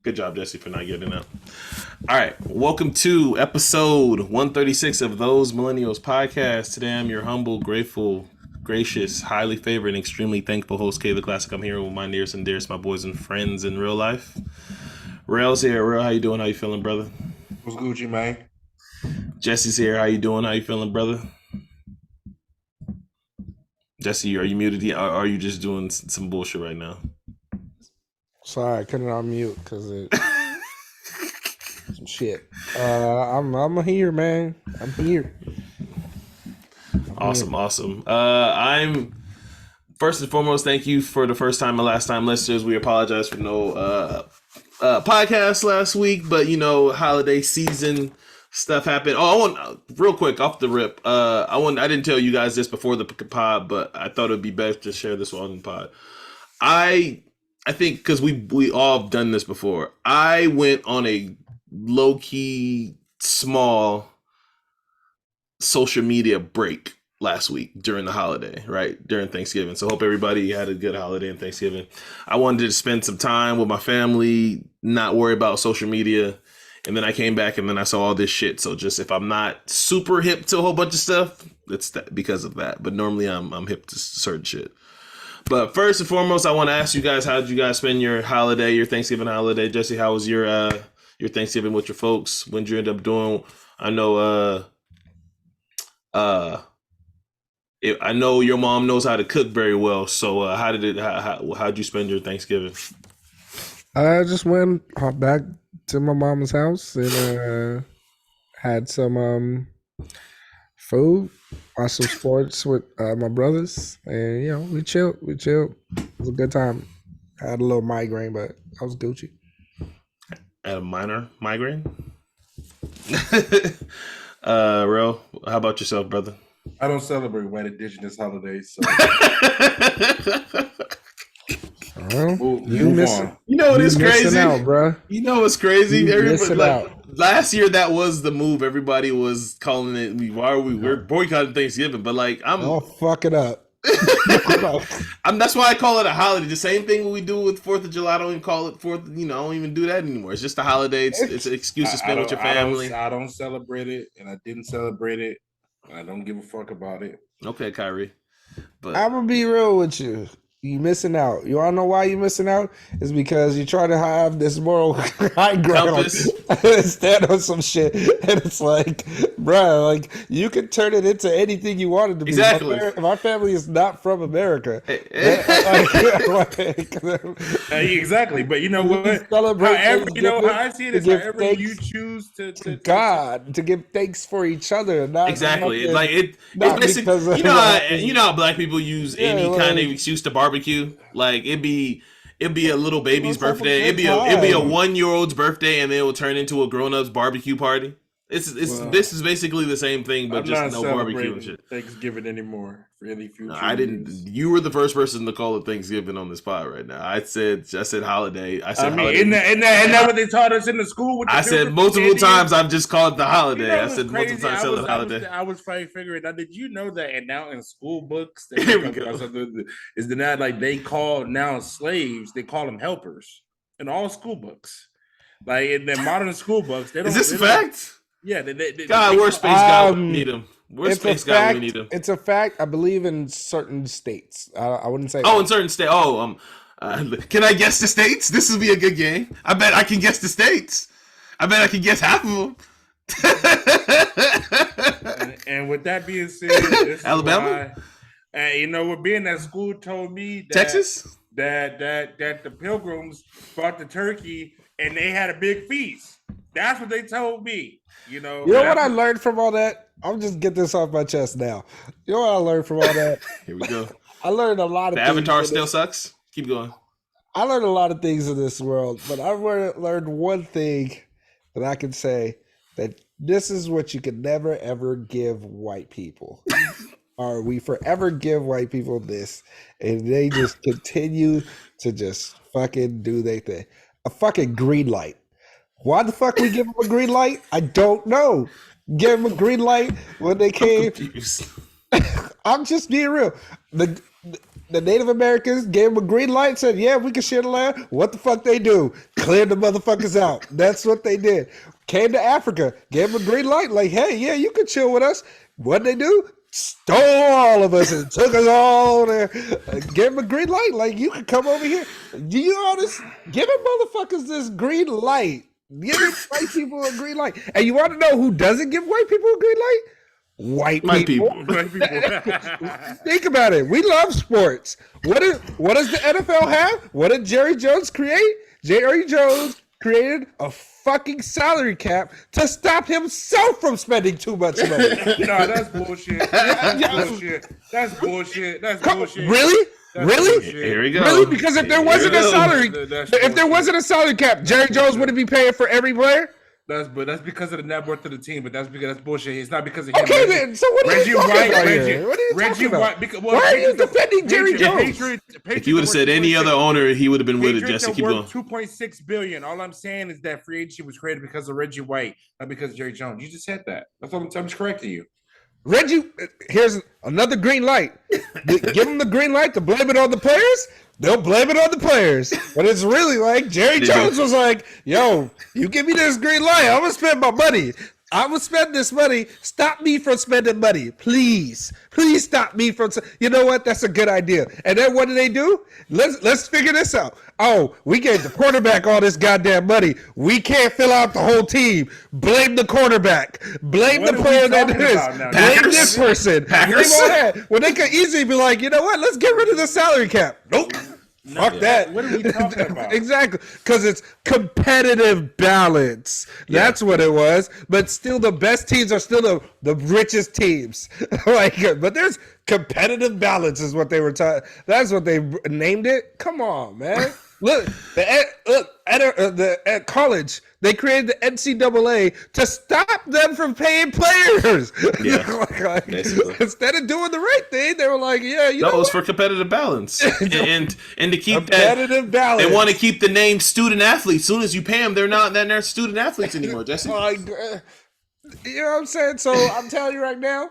Good job, Jesse, for not getting up. All right. Welcome to episode 136 of Those Millennials podcast. Today I'm your humble, grateful, gracious, highly favored, and extremely thankful host, K the Classic. I'm here with my nearest and dearest, my boys and friends in real life. Rell's here. Rell, how you doing? How you feeling, brother? What's Gucci, man? Jesse's here. How you doing? How you feeling, brother? Jesse, are you muted? Or are you just doing some bullshit right now? Sorry, I couldn't unmute because it some shit. I'm here, man. I'm here. Awesome. I'm first and foremost, thank you for the first time and last time listeners. We apologize for no podcast last week, but holiday season stuff happened. Oh, I want real quick off the rip. I didn't tell you guys this before the pod, but I thought it'd be best to share this on the pod. I think because we all have done this before. I went on a low key small social media break last week during the holiday, right? During Thanksgiving. So hope everybody had a good holiday and Thanksgiving. I wanted to spend some time with my family, not worry about social media. And then I came back and then I saw all this shit. So just if I'm not super hip to a whole bunch of stuff, it's because of that. But normally I'm hip to certain shit. But first and foremost, I want to ask you guys, how did you guys spend your holiday, your Thanksgiving holiday? Jesse, how was your Thanksgiving with your folks? When did you end up doing? I know I know your mom knows how to cook very well. So how'd you spend your Thanksgiving? I just went back to my mom's house and had some food, watched some sports with my brothers, and we chilled. It was a good time. I had a little migraine, but I was Gucci. A minor migraine. Rell, how about yourself, brother? I don't celebrate white indigenous holidays, so you missing? You know what is crazy, out, bro. You know what's crazy? Everybody out. Last year that was the move. Everybody was calling it. We're boycotting Thanksgiving, but I'll fuck it up. That's why I call it a holiday. The same thing we do with 4th of July. I don't even call it 4th. I don't even do that anymore. It's just a holiday. It's an excuse to spend with your family. I don't celebrate it, and I didn't celebrate it. I don't give a fuck about it. Okay, Kyrie. But I'm gonna be real with you. You missing out. You wanna know why you missing out? It's because you try to have this moral high ground instead of some shit, and it's like, bro, like you can turn it into anything you want it to be. Exactly. My family is not from America. Exactly. But you know what? However, how I see it is however you choose to give thanks for each other. Not exactly. Nothing, it's basically you know how black people use any kind of excuse to barbecue. Like it'd be a little baby's birthday. It'd be a 1-year-old's birthday, and then it will turn into a grown-up's barbecue party. This is basically the same thing, but just no barbecue and shit. Thanksgiving anymore for any future. No, I didn't. You were the first person to call it Thanksgiving on this pod right now. I said holiday. Holiday. Isn't that what they taught us in the school? I said multiple times. I've just called it the holiday. I said multiple times. I was probably figuring out. Did you know that? And now in school books, here we go. Is that not like they call now slaves? They call them helpers in all school books. Like in the modern school books, they don't. Is this a fact? Yeah, God, where's Space God when we need him? Where's Space God when we need him? It's a fact. I believe in certain states. I wouldn't say. Oh, in certain states. Can I guess the states? This will be a good game. I bet I can guess the states. I bet I can guess half of them. and with that being said, this Alabama. What being at school told me that Texas that the Pilgrims brought the turkey and they had a big feast. That's what they told me. You know what I learned from all that? I'll just get this off my chest now. You know what I learned from all that? Here we go. I learned a lot of things. The Avatar still sucks? Keep going. I learned a lot of things in this world, but I learned one thing that I can say, that this is what you can never, ever give white people. Or we forever give white people this, and they just continue to just fucking do their thing. A fucking green light. Why the fuck we give them a green light? I don't know. Give them a green light when they came. I'm confused. I'm just being real. The Native Americans gave them a green light, said, yeah, we can share the land. What the fuck they do? Cleared the motherfuckers out. That's what they did. Came to Africa, gave them a green light, like, hey, yeah, you can chill with us. What'd they do? Stole all of us and took us all there. Gave them a green light, like, you can come over here. Do you honest? Giving motherfuckers this green light. Giving white people a green light. And you want to know who doesn't give white people a green light? White people. Think about it. We love sports. What does the NFL have? What did Jerry Jones create? Jerry Jones created a fucking salary cap to stop himself from spending too much money. No, that's bullshit. That's bullshit. Really? Really? Here we go. Really? Because if there wasn't a salary cap, Jerry Jones wouldn't be paying for every player. That's because of the net worth of the team, but that's bullshit. It's not because of him. Okay, then. So what are you talking about here? What are you talking about? Why are you defending Jerry Jones? If you would have said any other owner, he would have been with it. Jesse, keep going. $2.6 billion. All I'm saying is that free agency was created because of Reggie White, not because of Jerry Jones. You just said that. That's what I'm just correcting you. Reggie, here's another green light. Give them the green light to blame it on the players. They'll blame it on the players. But it's really like Jerry Jones was like, yo, you give me this green light, I'm going to spend my money. I'm going to spend this money. Stop me from spending money. Please. Please stop me from. You know what? That's a good idea. And then what do? Let's figure this out. Oh, we gave the quarterback all this goddamn money. We can't fill out the whole team. Blame the quarterback. Blame the player that is. Blame this person. Blame all that. Well, they could easily be like, you know what? Let's get rid of the salary cap. Nope. Fuck that. What are we talking about? Exactly. Because it's competitive balance. That's what it was. But still, the best teams are still the richest teams. But there's competitive balance is what they were talking. That's what they named it. Come on, man. Look, at college, they created the NCAA to stop them from paying players. Yeah, instead of doing the right thing, they were like, "Yeah, you know." That was for competitive balance, and to keep competitive balance. They want to keep the name student athletes. As soon as you pay them, they're student athletes anymore, Jesse. You know what I'm saying? So I'm telling you right now.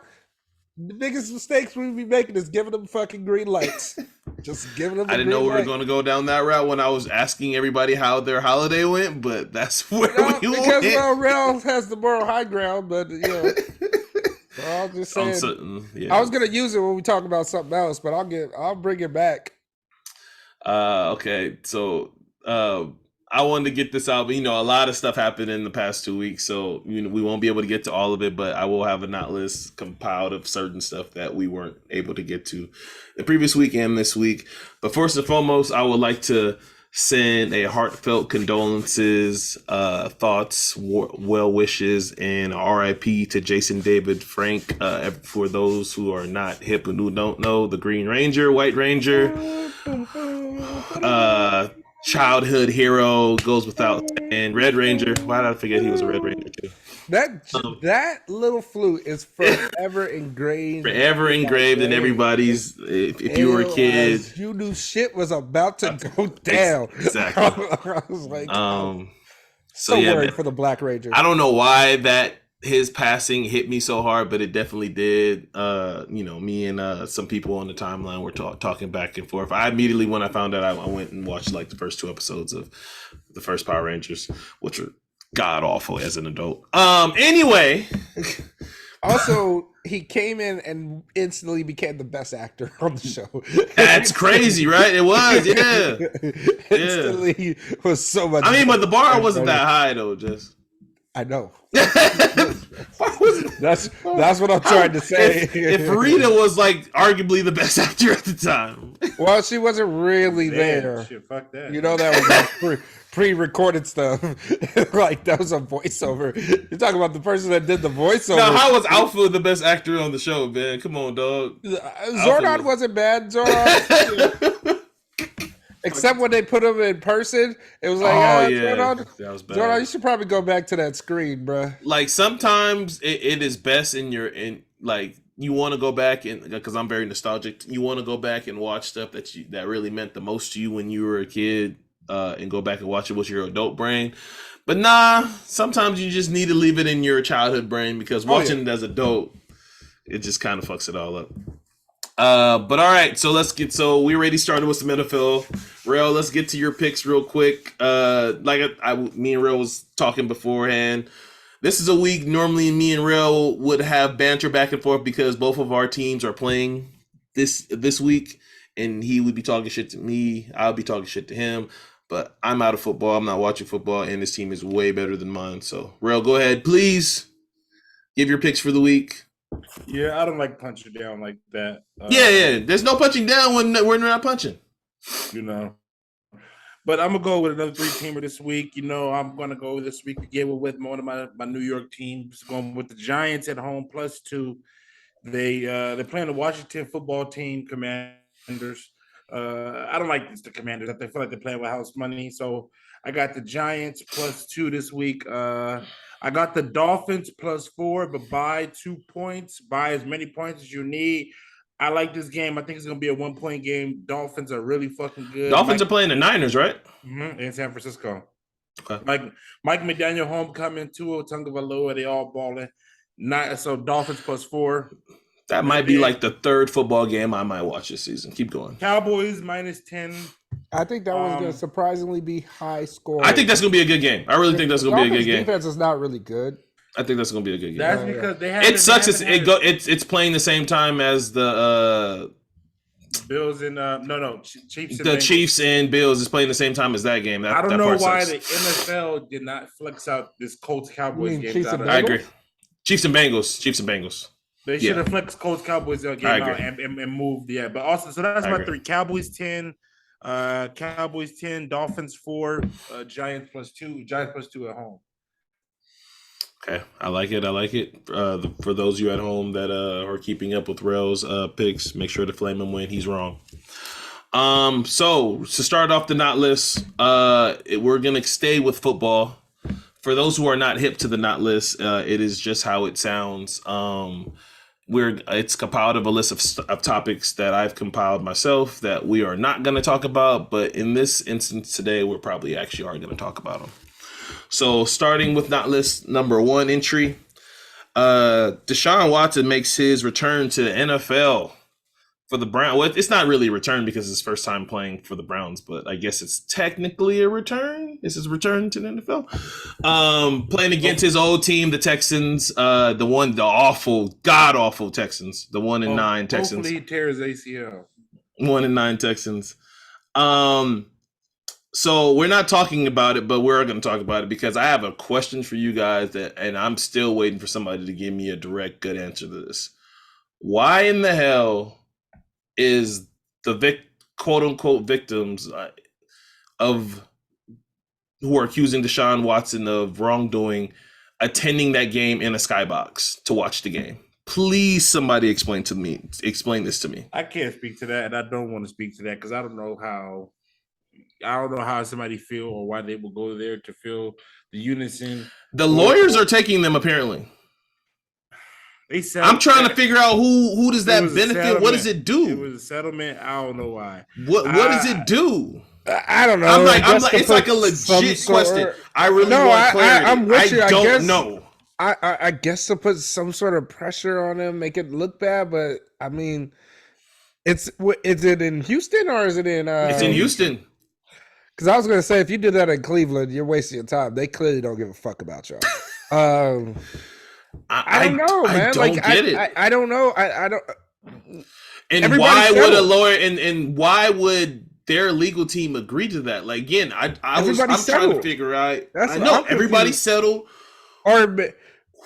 The biggest mistakes we be making is giving them fucking green lights. Just giving them. I didn't know we were going to go down that route when I was asking everybody how their holiday went, but that's where we went. Because Rell has the moral high ground, but you know, so I was just saying. I was gonna use it when we talk about something else, but I'll bring it back. Okay, so I wanted to get this out, but a lot of stuff happened in the past 2 weeks, so we won't be able to get to all of it, but I will have a not list compiled of certain stuff that we weren't able to get to the previous week and this week. But first and foremost, I would like to send a heartfelt condolences, thoughts, well wishes, and RIP to Jason David Frank. For those who are not hip and who don't know, the Green Ranger, White Ranger, childhood hero, goes without, and Red Ranger. Why did I forget he was a Red Ranger too? That little flute is forever engraved. Forever engraved in everybody's. If you were a kid, you knew shit was about to go down. Exactly. I was like, so worried for the Black Ranger. I don't know why his passing hit me so hard, but it definitely did. Me and some people on the timeline were talking back and forth. I immediately, when I found out, I went and watched like the first 2 episodes of the first Power Rangers, which were god awful as an adult. Anyway. Also, he came in and instantly became the best actor on the show. That's crazy, right? It was, yeah. Instantly was so much. I mean, but the bar wasn't that high though, just. I know. That's what I'm trying to say. If Rita was like arguably the best actor at the time. Well, she wasn't really there. Shit, fuck that. You know, that was like pre-recorded stuff. Like that was a voiceover. You're talking about the person that did the voiceover. Now, how was Alpha the best actor on the show, man? Come on, dog. Zordon wasn't bad. Zordon. Except when they put him in person, it was like, Zordon, that was bad. Zordon, you should probably go back to that screen, bro. Like sometimes it is best like you want to go back and because I'm very nostalgic. You want to go back and watch stuff that really meant the most to you when you were a kid, and go back and watch it with your adult brain. But nah, sometimes you just need to leave it in your childhood brain because watching it as adult, it just kind of fucks it all up. But all right, so we already started with some NFL. Rell, let's get to your picks real quick. Me and Rell was talking beforehand. This is a week normally me and Rell would have banter back and forth because both of our teams are playing this week, and he would be talking shit to me. I'll be talking shit to him. But I'm out of football. I'm not watching football, and this team is way better than mine. So, Rell, go ahead, please. Give your picks for the week. Yeah, I don't like punching down like that. Yeah. There's no punching down when we're not punching. But I'm gonna go with another 3-teamer this week. I'm gonna go this week again with one of my New York teams, going with the Giants at home +2. They're playing the Washington football team, Commanders. I don't like the Commanders. I feel like they're playing with house money. So I got the Giants +2 this week. I got the Dolphins +4, but buy 2 points. Buy as many points as you need. I like this game. I think it's going to be a 1-point game. Dolphins are really fucking good. Dolphins are playing the Niners, right? In San Francisco. Okay. Mike McDaniel, homecoming, Tua Tagovailoa, they all balling. So Dolphins +4. That might be like the third football game I might watch this season. Keep going. Cowboys -10. I think that one's going to surprisingly be high score. I think that's going to be a good game. I really think that's going to be a good game. Defense is not really good. I think that's going to be a good game. That's because they have. It sucks. It's playing the same time as the Bills and Chiefs. And the Bengals. Chiefs and Bills is playing the same time as that game. I don't know why the NFL did not flex out this Colts Cowboys game. I agree. Chiefs and Bengals. They should have flexed Colts Cowboys game out and moved. Yeah, but also so that's my 3. Cowboys 10. Cowboys 10, Dolphins 4, Giants +2, Giants +2 at home. Okay, I like it. For those of you at home that are keeping up with Rell's picks, make sure to flame him when he's wrong. So to start off the not list, we're gonna stay with football. For those who are not hip to the not list, it is just how it sounds. It's compiled of a list of topics that I've compiled myself that we are not going to talk about, but in this instance today, we're probably actually are going to talk about them. So starting with not list number 1 entry, Deshaun Watson makes his return to the NFL for the Browns. Well, it's not really a return because it's his first time playing for the Browns, but I guess it's technically a return. It's his return to the NFL. Playing against his old team, the Texans, the awful, god-awful Texans, the 1-9 Texans. Hopefully he tears ACL. 1-9 Texans. So we're not talking about it, but we're going to talk about it because I have a question for you guys and I'm still waiting for somebody to give me a direct, good answer to this. Why in the hell is the quote unquote victims of who are accusing Deshaun Watson of wrongdoing attending that game in a skybox to watch the game? Please, somebody explain this to me. I can't speak to that, and I don't want to speak to that because I don't know how somebody feel or why they will go there to feel the unison. The lawyers are taking them apparently. I'm trying to figure out who does that benefit? What does it do? It was a settlement. I don't know why. What does it do? I don't know. I'm like it's like a legit question. I really want clarity. I'm with you. I don't know. I guess to put some sort of pressure on him, make it look bad, but I mean, is it in Houston or is it in? It's in Houston. Because I was going to say, if you did that in Cleveland, you're wasting your time. They clearly don't give a fuck about y'all. I don't know, man. I don't get it. I don't know. I don't. And why would a lawyer and why would their legal team agree to that? Like again, I'm trying to figure out. I know everybody settled. Or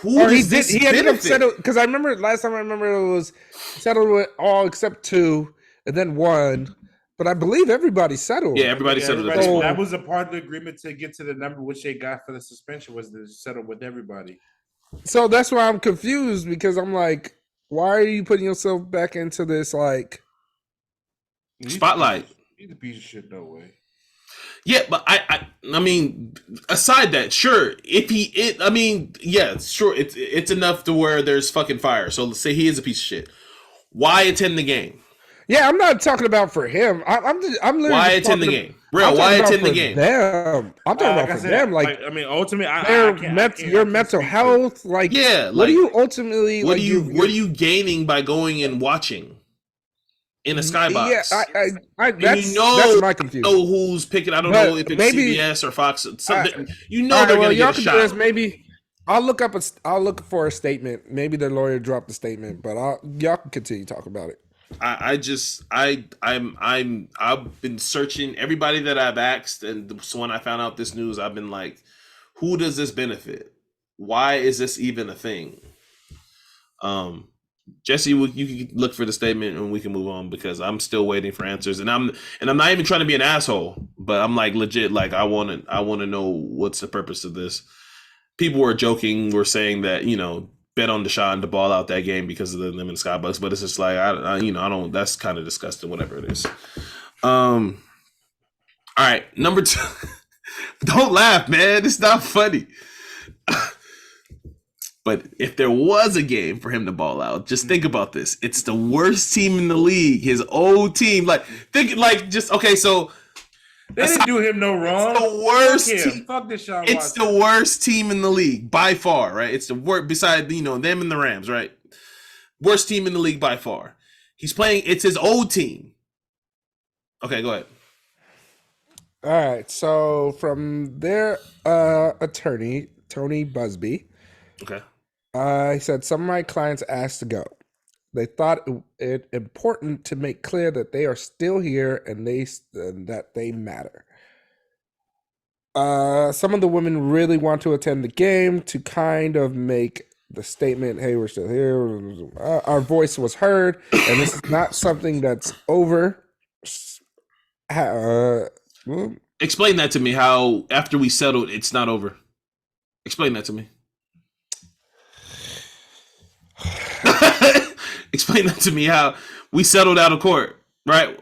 he ended up settled because I remember last time it was settled with all except 2 and then 1. But I believe everybody settled. Yeah, everybody settled. That was a part of the agreement to get to the number which they got for the suspension was to settle with everybody. So that's why I'm confused because I'm like, why are you putting yourself back into this like spotlight? He's a piece of shit, no way. Yeah, but I mean, aside that, sure. Sure. It's enough to where there's fucking fire. So let's say he is a piece of shit. Why attend the game? Yeah, I'm not talking about for him. I'm literally why attend the game? Real, why attend the game? Them. I'm talking about for them. Like, I mean, ultimately, your mental health. Like, yeah. What do you ultimately? What are you gaining by going and watching? in a skybox. Yeah, And that's my confusion. know who's picking. I don't That's my confusion. know who's picking. I don't But know if it's maybe- CBS or Fox. All They're right, gonna well, get y'all a can do shot. this. Maybe I'll look for a statement. Maybe the lawyer dropped the statement, but y'all can continue talking about it. I've been searching everybody that I've asked, and so when I found out this news, I've been like, who does this benefit? Why is this even a thing? Jesse, you can look for the statement and we can move on because I'm still waiting for answers, and I'm not even trying to be an asshole, but I'm like legit, like I want to know what's the purpose of this. People were joking, were saying that bet on Deshaun to ball out that game because of them in Skybucks, but it's just like I don't. That's kind of disgusting. Whatever it is. All right, number 2. Don't laugh, man. It's not funny. But if there was a game for him to ball out, just think about this. It's the worst team in the league. His old team. So they didn't do him no wrong. It's the worst team. Fuck Deshaun Watson. It's the worst team in the league by far, right? It's the worst beside them and the Rams, right? Worst team in the league by far. He's playing. It's his old team. Okay, go ahead. All right. So from their attorney, Tony Busby, Okay. he said some of my clients asked to go. They thought it important to make clear that they are still here and that they matter. Some of the women really want to attend the game to kind of make the statement, hey, we're still here. Our voice was heard, and this is not something that's over. Explain that to me, how after we settled, it's not over. Explain that to me. Explain that to me, how we settled out of court, right?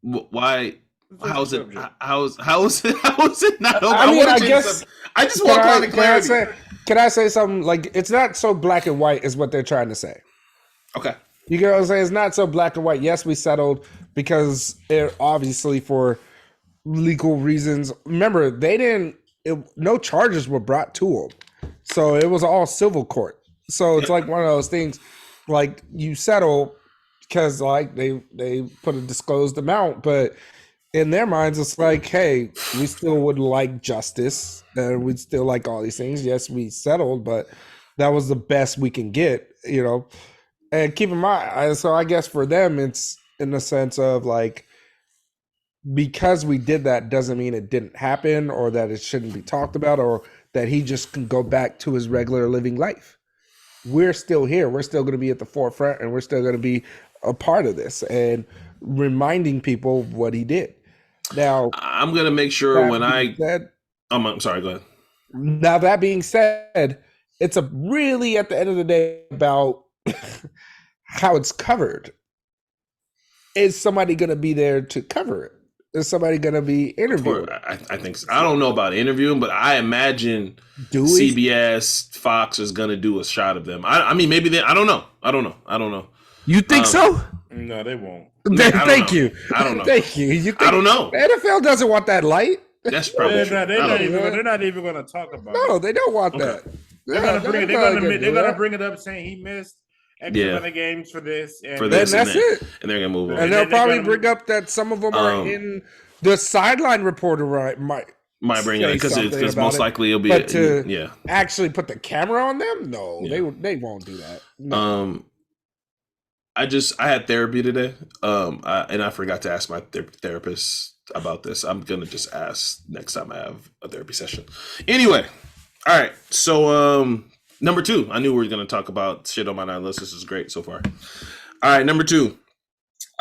Why? How is it? How is it not over? I guess I just want clarity. Can I say something? Like, it's not so black and white is what they're trying to say. Okay. You get what I'm saying? It's not so black and white. Yes, we settled because it obviously for legal reasons. Remember, no charges were brought to them. So it was all civil court. So it's like one of those things, like you settle because like they put a disclosed amount, but in their minds, it's like, hey, we still would like justice and we'd still like all these things. Yes, we settled, but that was the best we can get, And keep in mind, so I guess for them, it's in the sense of like, because we did that doesn't mean it didn't happen or that it shouldn't be talked about or that he just can go back to his regular living life. We're still here. We're still going to be at the forefront and we're still going to be a part of this and reminding people what he did. Now, I'm going to make sure when I'm sorry, go ahead. Now, that being said, it's really at the end of the day about how it's covered. Is somebody going to be there to cover it? Is somebody going to be interviewed? I think so. I don't know about interviewing, but I imagine CBS, Fox is going to do a shot of them. I mean, maybe they. I don't know. You think so? No, they won't. Thank you. I don't know. Thank you. I don't know. The NFL doesn't want that light. That's probably true. They're not even going to talk about it. No, they don't want that. They're going to bring it up saying he missed X amount of games for this. And that's it. And they're going to move on. And they'll probably bring up that some of them are in the sideline reporter might bring it in because most likely it'll be. But to actually put the camera on them, no, they won't do that. No. I had therapy today, and I forgot to ask my therapist about this. I'm gonna just ask next time I have a therapy session. Anyway, all right. So number 2, I knew we were gonna talk about shit on my 9 list. This is great so far. All right, number 2.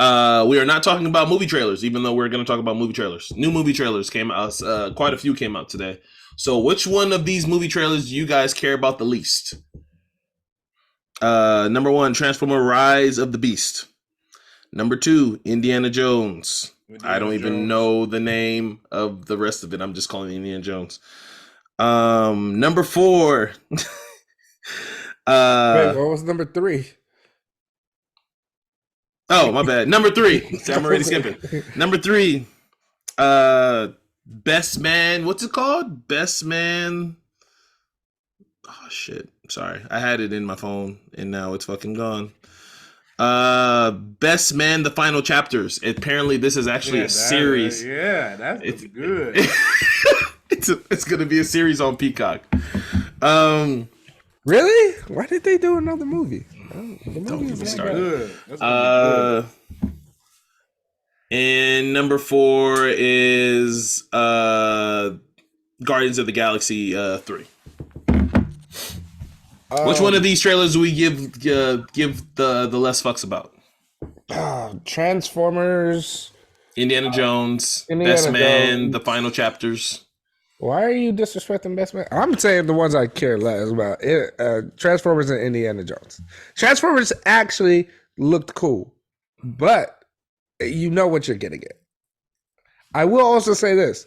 We are not talking about movie trailers, even though we're gonna talk about movie trailers. New movie trailers came out. Quite a few came out today. So, which one of these movie trailers do you guys care about the least? Number 1, Transformer: Rise of the Beast. Number 2, Indiana Jones. I don't even know the name of the rest of it. I'm just calling it Indiana Jones. Number 4. Wait, what was number 3? Oh, my bad. Number 3. I'm already skipping. Number 3. Best Man. What's it called? Best Man. Oh shit. Sorry. I had it in my phone and now it's fucking gone. Best Man: The Final Chapters. Apparently, this is actually a series. That's good. It's going to be a series on Peacock. Really? Why did they do another movie? The Don't movie get me is started. Good. That's gonna be good. And number 4 is Guardians of the Galaxy 3. Which one of these trailers do we give the less fucks about? Transformers. Indiana Jones, Indiana Best Man, Jones. The Final Chapters. Why are you disrespecting Best Man? I'm saying the ones I care less about. Transformers and Indiana Jones. Transformers actually looked cool, but you know what you're getting at. I will also say this.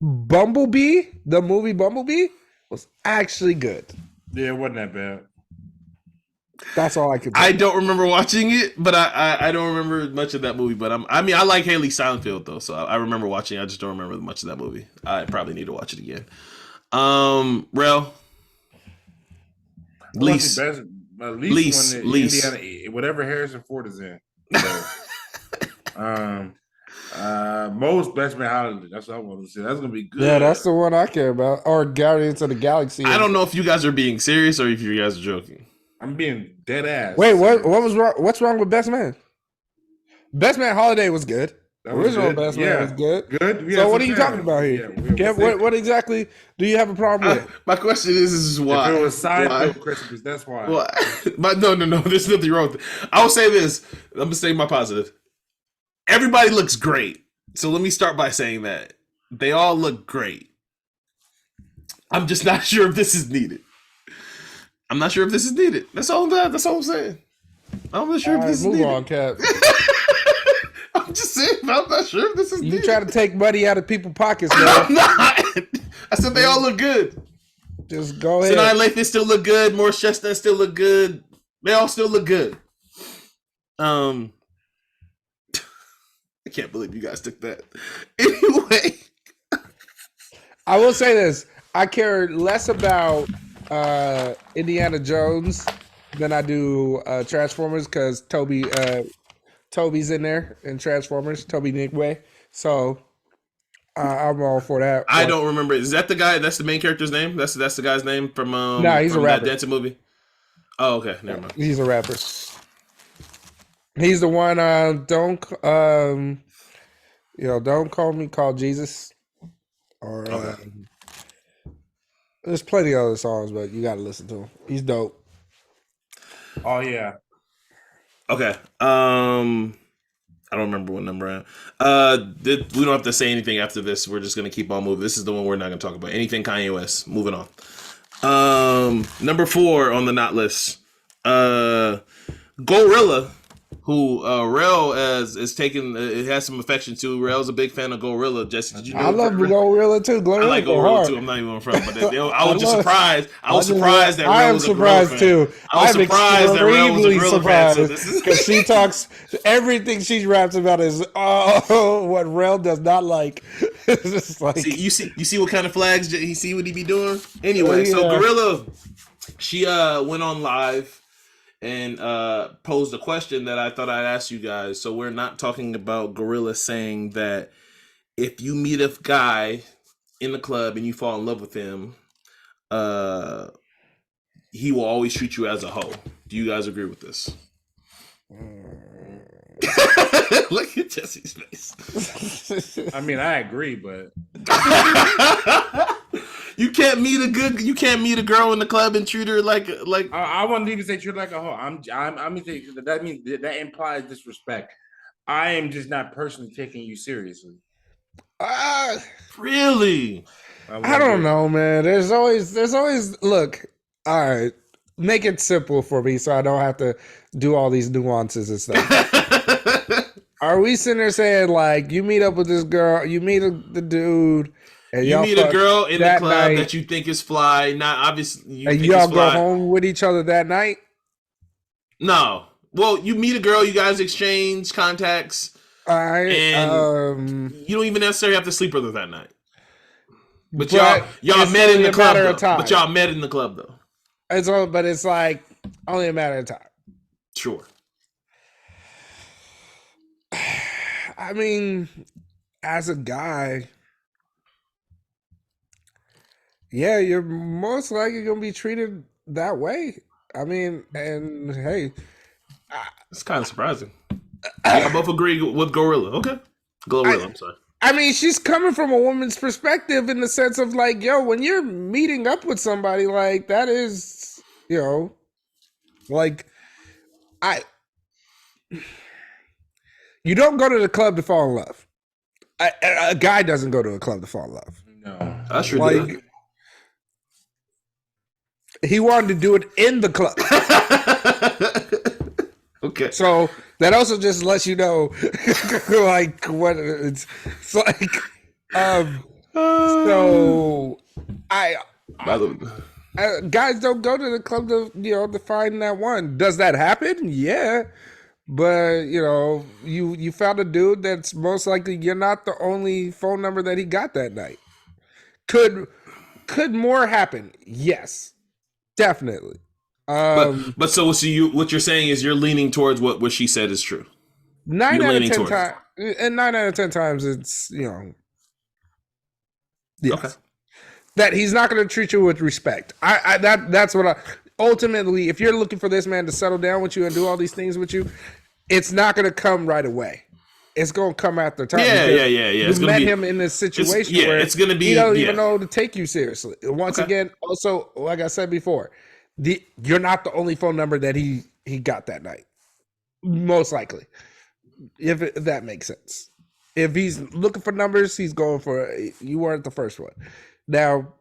Bumblebee, the movie Bumblebee, was actually good. Yeah, it wasn't that bad. That's all I could say. I don't remember watching it, but I don't remember much of that movie. But I like Haley Steinfeld though, so I remember watching. I just don't remember much of that movie. I probably need to watch it again. Rel, Lease, At least one Lease. Indiana, whatever Harrison Ford is in. So, most Best Man Holiday. That's what I want to say. That's gonna be good. Yeah, that's the one I care about. Or Guardians of the Galaxy. I don't know if you guys are being serious or if you guys are joking. I'm being dead ass. Wait, what was wrong? What's wrong with Best Man? Best Man Holiday was good. That was Original good. Best Man was good. Good. So what are you talking about here? What exactly do you have a problem with? My question is why? If it was Seinfeld Christmas, that's why. Well, but no. There's nothing wrong with it. I will say this. I'm gonna say my positive. Everybody looks great. So let me start by saying that they all look great. I'm just not sure if this is needed. That's all I'm saying. I'm not sure if this is needed. Move on, Cap. I'm just saying. I'm not sure if this is needed. You try to take money out of people's pockets, man. I'm not. I said they all look good. Just go ahead. Sinai Lathan still look good. Morris Chestnut still look good. They all still look good. I can't believe you guys took that. Anyway, I will say this: I care less about Indiana Jones than I do Transformers because Toby's in there in Transformers. Toby Nigwe. So I'm all for that. I don't remember. Is that the guy? That's the main character's name. That's the guy's name from No, he's from a rapper. that dancing movie. Oh, okay, never mind. He's a rapper. He's the one. Don't call me, call Jesus. Or there's plenty of other songs, but you got to listen to him. He's dope. Oh yeah. Okay. I don't remember what number I am. We don't have to say anything after this. We're just gonna keep on moving. This is the one we're not gonna talk about. Anything Kanye West. Moving on. Number 4 on the not list. GloRilla, who Rel is taking. It has some affection to. Rel's a big fan of GloRilla. Jesse, did you know? I love GloRilla too. GloRilla I like GloRilla too. I'm not even front, but I was just surprised. I was surprised that Rel was a GloRilla fan. Too. I was surprised that Rel was a GloRilla fan. So this is because she talks everything she raps about is what Rel does not like. It's just like you see what kind of flags he see what he be doing. Anyway, so GloRilla, she went on live and posed a question that I thought I'd ask you guys. So we're not talking about GloRilla saying that if you meet a guy in the club and you fall in love with him, he will always treat you as a hoe. Do you guys agree with this? Look at Jesse's face. I mean, I agree, but you can't meet a girl in the club and treat her like I wouldn't even say treat her like a hoe. I'm that means that implies disrespect. I am just not personally taking you seriously. Really? I don't know, man. There's always look. All right, make it simple for me so I don't have to do all these nuances and stuff. Are we sitting there saying like you meet up with this girl, you meet the dude, and you meet a girl in the club that you think is fly, not obviously, and y'all go home with each other that night? No. Well, you meet a girl, you guys exchange contacts, and you don't even necessarily have to sleep with her that night. But y'all met in the club though. But y'all met in the club though. But it's like only a matter of time. Sure. I mean, as a guy, yeah, you're most likely gonna be treated that way. I mean, and hey, It's kind of surprising. Y'all both agree with GloRilla. Okay. GloRilla, I'm sorry. I mean, she's coming from a woman's perspective in the sense of like, yo, when you're meeting up with somebody, like that is, you know, like you don't go to the club to fall in love. A guy doesn't go to a club to fall in love. No, I sure Like did. he wanted to do it in the club. Okay. So that also just lets you know, like what it's like. So By the way, guys don't go to the club to find that one. Does that happen? Yeah, but you found a dude that's most likely you're not the only phone number that he got that night. Could more happen? Yes, definitely. but so what you're saying is you're leaning towards what she said is true. 9 You're out of leaning 10 towards times, and 9 out of 10 times, it's yes. Okay. That he's not going to treat you with respect. That's what I ultimately. If you're looking for this man to settle down with you and do all these things with you, it's not going to come right away. It's going to come after time. Yeah. You It's gonna met be, him in this situation yeah, where it's gonna be- he don't yeah. even know to take you seriously. Once Okay. again, also like I said before, you're not the only phone number that he got that night. Most likely, if that makes sense. If he's looking for numbers, he's going for you weren't the first one. Now,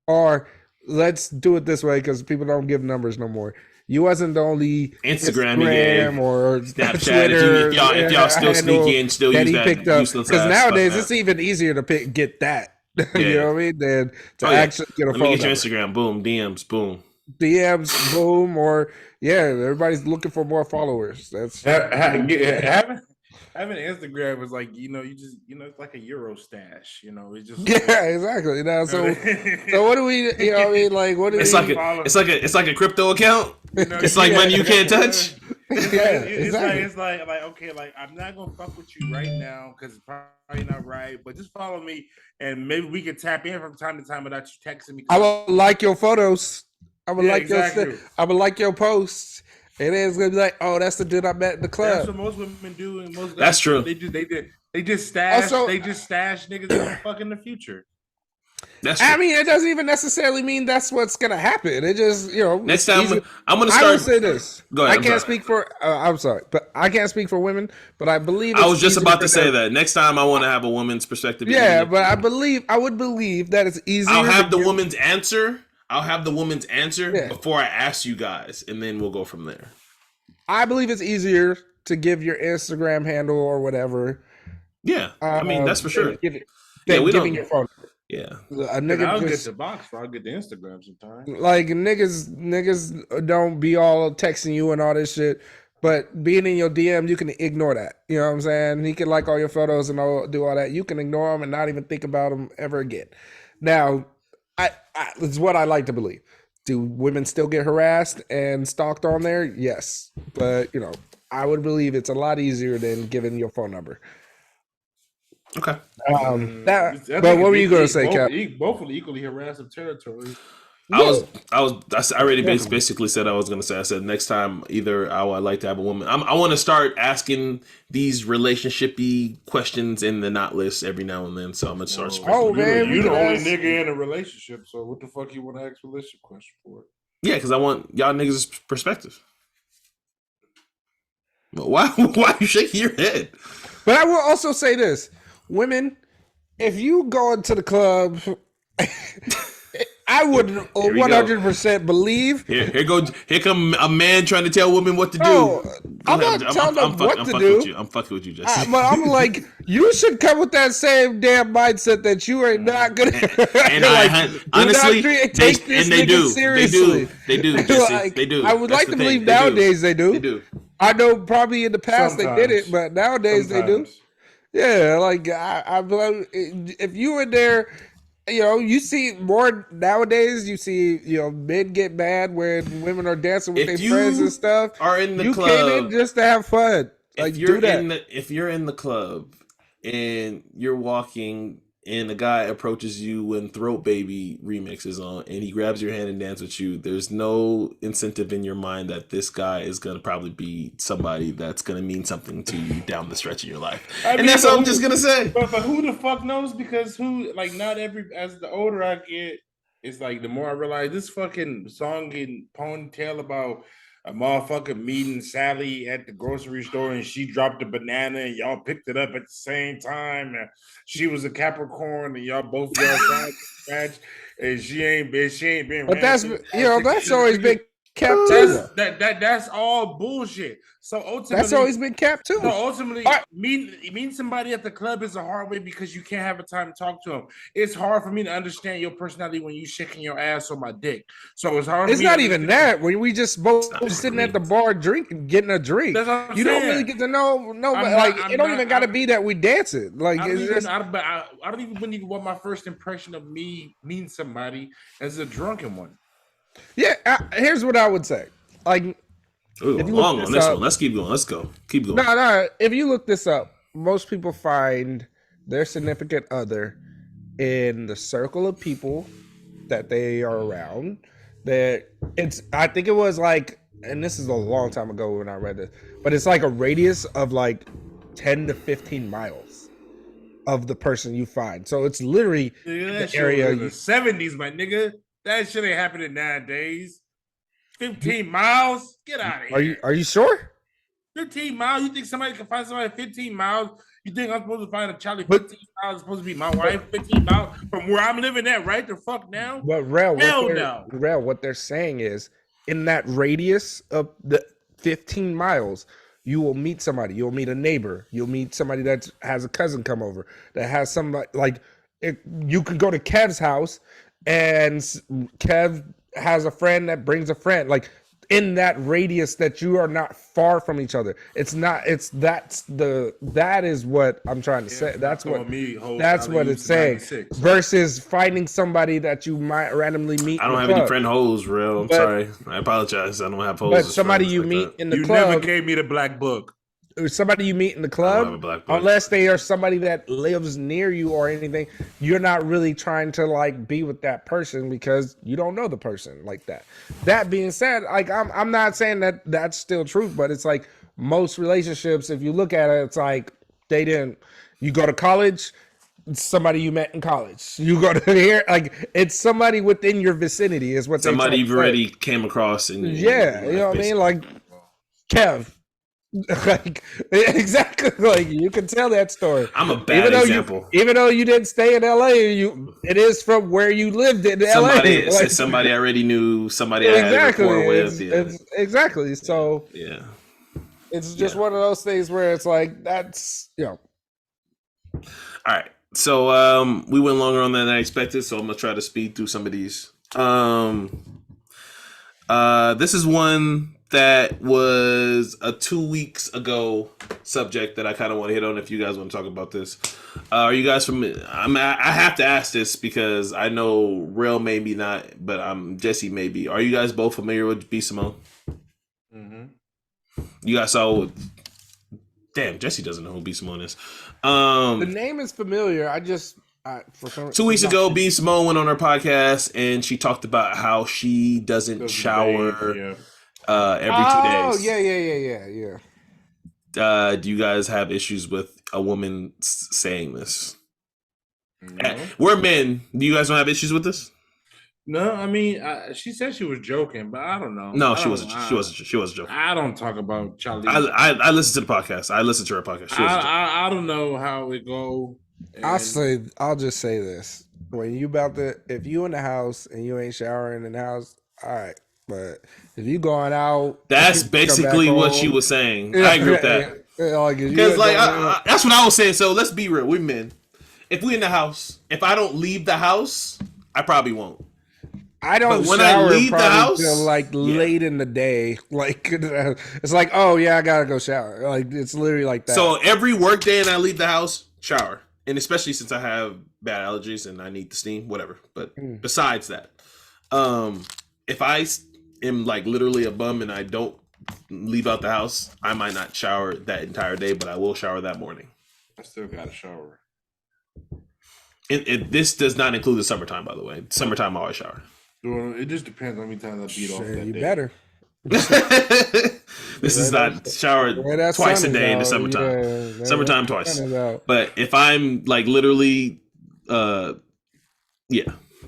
or let's do it this way because people don't give numbers no more. You wasn't the only Instagram he gave, or Snapchat. Twitter. If y'all still sneaky and still use that picked up, useless because ass nowadays stuff, it's even easier to get that. You Yeah. know what I mean? Than to Oh, yeah. actually get a Let phone me get your number. Instagram. Boom. DMs. Boom. DMs, boom, or everybody's looking for more followers. That's having Instagram was like it's like a Euro stash. It's just exactly. Now, so what do we? I mean, like, what do It's we? it's like a crypto account. It's like money you can't touch. It's like okay, like I'm not gonna fuck with you right now because it's probably not right, but just follow me and maybe we can tap in from time to time without you texting me. I will like your photos. I would like exactly. I would like your posts. And then it's gonna be like, oh, that's the dude I met in the club. That's what most women do, and most That's true. They just stash Also, niggas that fuck in the future. That's true. I mean, it doesn't even necessarily mean that's what's gonna happen. It just Next time I'm gonna start. I will say this. Go ahead. I can't speak for. I'm sorry, but I can't speak for women. But I believe I was just about to say that. Next time I want to have a woman's perspective. Yeah, but I would believe that it's easier. I'll have the woman's answer. Before I ask you guys, and then we'll go from there. I believe it's easier to give your Instagram handle or whatever. Yeah, I mean that's for sure. Than giving your phone number. Yeah, a nigga I'll get the box, I'll get the Instagram sometimes. Like niggas don't be all texting you and all this shit, but being in your DM, you can ignore that. You know what I'm saying? He can like all your photos and do all that. You can ignore them and not even think about them ever again. Now, it's what I like to believe. Do women still get harassed and stalked on there? Yes, but I would believe it's a lot easier than giving your phone number. Okay. But what were you going to say, Cap? Both of the equally harassive territories. I already basically said I was going to say. I said next time either I would like to have a woman. I want to start asking these relationshipy questions in the not list every now and then. So I'm going to start. Man, you the only nigga in a relationship. So what the fuck you want to ask relationship question for? Yeah, because I want y'all niggas' perspective. Why are you shaking your head? But I will also say this. Women, if you go into the club, I would 100% believe. Here come a man trying to tell women what to do. I'm not telling them what to do. I'm fucking with you, Jesse. But I'm like, you should come with that same damn mindset that you are not gonna. And honestly, they do. Seriously. They do. Jesse. They do. I would like to believe nowadays they do. They do. I know probably in the past they did it, but nowadays they do. Yeah, like I if you in there you see more nowadays. You see, men get mad when women are dancing with If their friends you and stuff. are in the You came in club, just to have fun. Like, do that. if you're in the club and you're walking and a guy approaches you when Throat Baby remix is on and he grabs your hand and dance with you, there's no incentive in your mind that this guy is going to probably be somebody that's going to mean something to you down the stretch of your life. And that's what I'm just going to say. But who the fuck knows? Because not as the older I get, it's like the more I realize this fucking song in Ponytail about a motherfucker meeting Sally at the grocery store and she dropped a banana and y'all picked it up at the same time. And she was a Capricorn and y'all both match and she ain't been. But that's always been kept too. That's all bullshit. So ultimately, that's always been kept too. So ultimately, meeting somebody at the club is a hard way because you can't have a time to talk to them. It's hard for me to understand your personality when you shaking your ass on my dick. So it's hard. It's not even that when we just both sitting at the bar drinking, getting a drink. You don't really get to know. It don't even got to be that we dancing. Like I don't even want my first impression of me meeting somebody as a drunken one. Yeah, here's what I would say. Like, ooh, if you long on this one. Let's keep going. Let's go. Keep going. No. If you look this up, most people find their significant other in the circle of people that they are around. I think it was like, and this is a long time ago when I read this, but it's like a radius of like 10 to 15 miles of the person you find. So it's literally the area in the 70s, my nigga. That shit ain't happening nowadays. 15 miles? Get out of here. Are you sure? 15 miles? You think somebody can find somebody 15 miles? You think I'm supposed to find a Charlie 15 miles supposed to be my wife 15 miles from where I'm living at right the fuck now? But what they're saying is in that radius of the 15 miles, you will meet somebody. You'll meet a neighbor. You'll meet somebody that has a cousin come over, that has somebody you could go to Kev's house and Kev has a friend that brings a friend. Like in that radius that you are not far from each other. That is what I'm trying to say. That's what it's saying. Versus finding somebody that you might randomly meet. I don't have any friend hoes, real. I'm sorry. I apologize. I don't have hoes. But somebody you meet in the club. You never gave me the black book. Somebody you meet in the club, unless they are somebody that lives near you or anything, you're not really trying to like be with that person because you don't know the person like that. That being said, like I'm not saying that that's still true, but it's like most relationships, if you look at it, it's like you go to college, it's somebody you met in college. You go to here, like it's somebody within your vicinity is what somebody you've already came across. You know what I mean? Like Kev. Like exactly, like you can tell that story. I'm a bad example. Even though you didn't stay in LA, it is from where you lived in LA. It's somebody I already knew, somebody I had rapport with. Exactly. So it's just one of those things where it's like that's All right. So we went longer on that than I expected, so I'm gonna try to speed through some of these. This is one that was a 2 weeks ago subject that I kind of want to hit on if you guys want to talk about this. Are you guys familiar? I have to ask this because I know Rell maybe not, but Jessie maybe. Are you guys both familiar with B. Simone? Mm-hmm. You guys saw... Damn, Jessie doesn't know who B. Simone is. The name is familiar. 2 weeks ago, B. Simone went on her podcast and she talked about how she doesn't shower... every 2 days. Oh, yeah. Do you guys have issues with a woman saying this? No. We're men. Do you guys don't have issues with this? No, I mean, she said she was joking, but I don't know. No, she wasn't. She wasn't joking. I don't talk about Charlie. I listened to the podcast. I listened to her podcast. I don't know how it go. I'll just say this: when if you in the house and you ain't showering in the house, all right. But if you going out, that's basically what she was saying. I agree with that. Because that's what I was saying. So let's be real. We're men. If we in the house, if I don't leave the house, I probably won't. I don't when shower I leave the house till late in the day. Like it's like, oh yeah, I gotta go shower. Like it's literally like that. So every work day and I leave the house, shower. and especially since I have bad allergies and I need the steam, whatever. But besides that, if I am like literally a bum and I don't leave out the house, I might not shower that entire day, but I will shower that morning. I still got to shower. This does not include the summertime, by the way. Summertime, I always shower. Well, it just depends on how many times I beat off that You day. better. This is not showered twice a day in the summertime. Yeah, summertime twice. But if I'm like literally, yeah.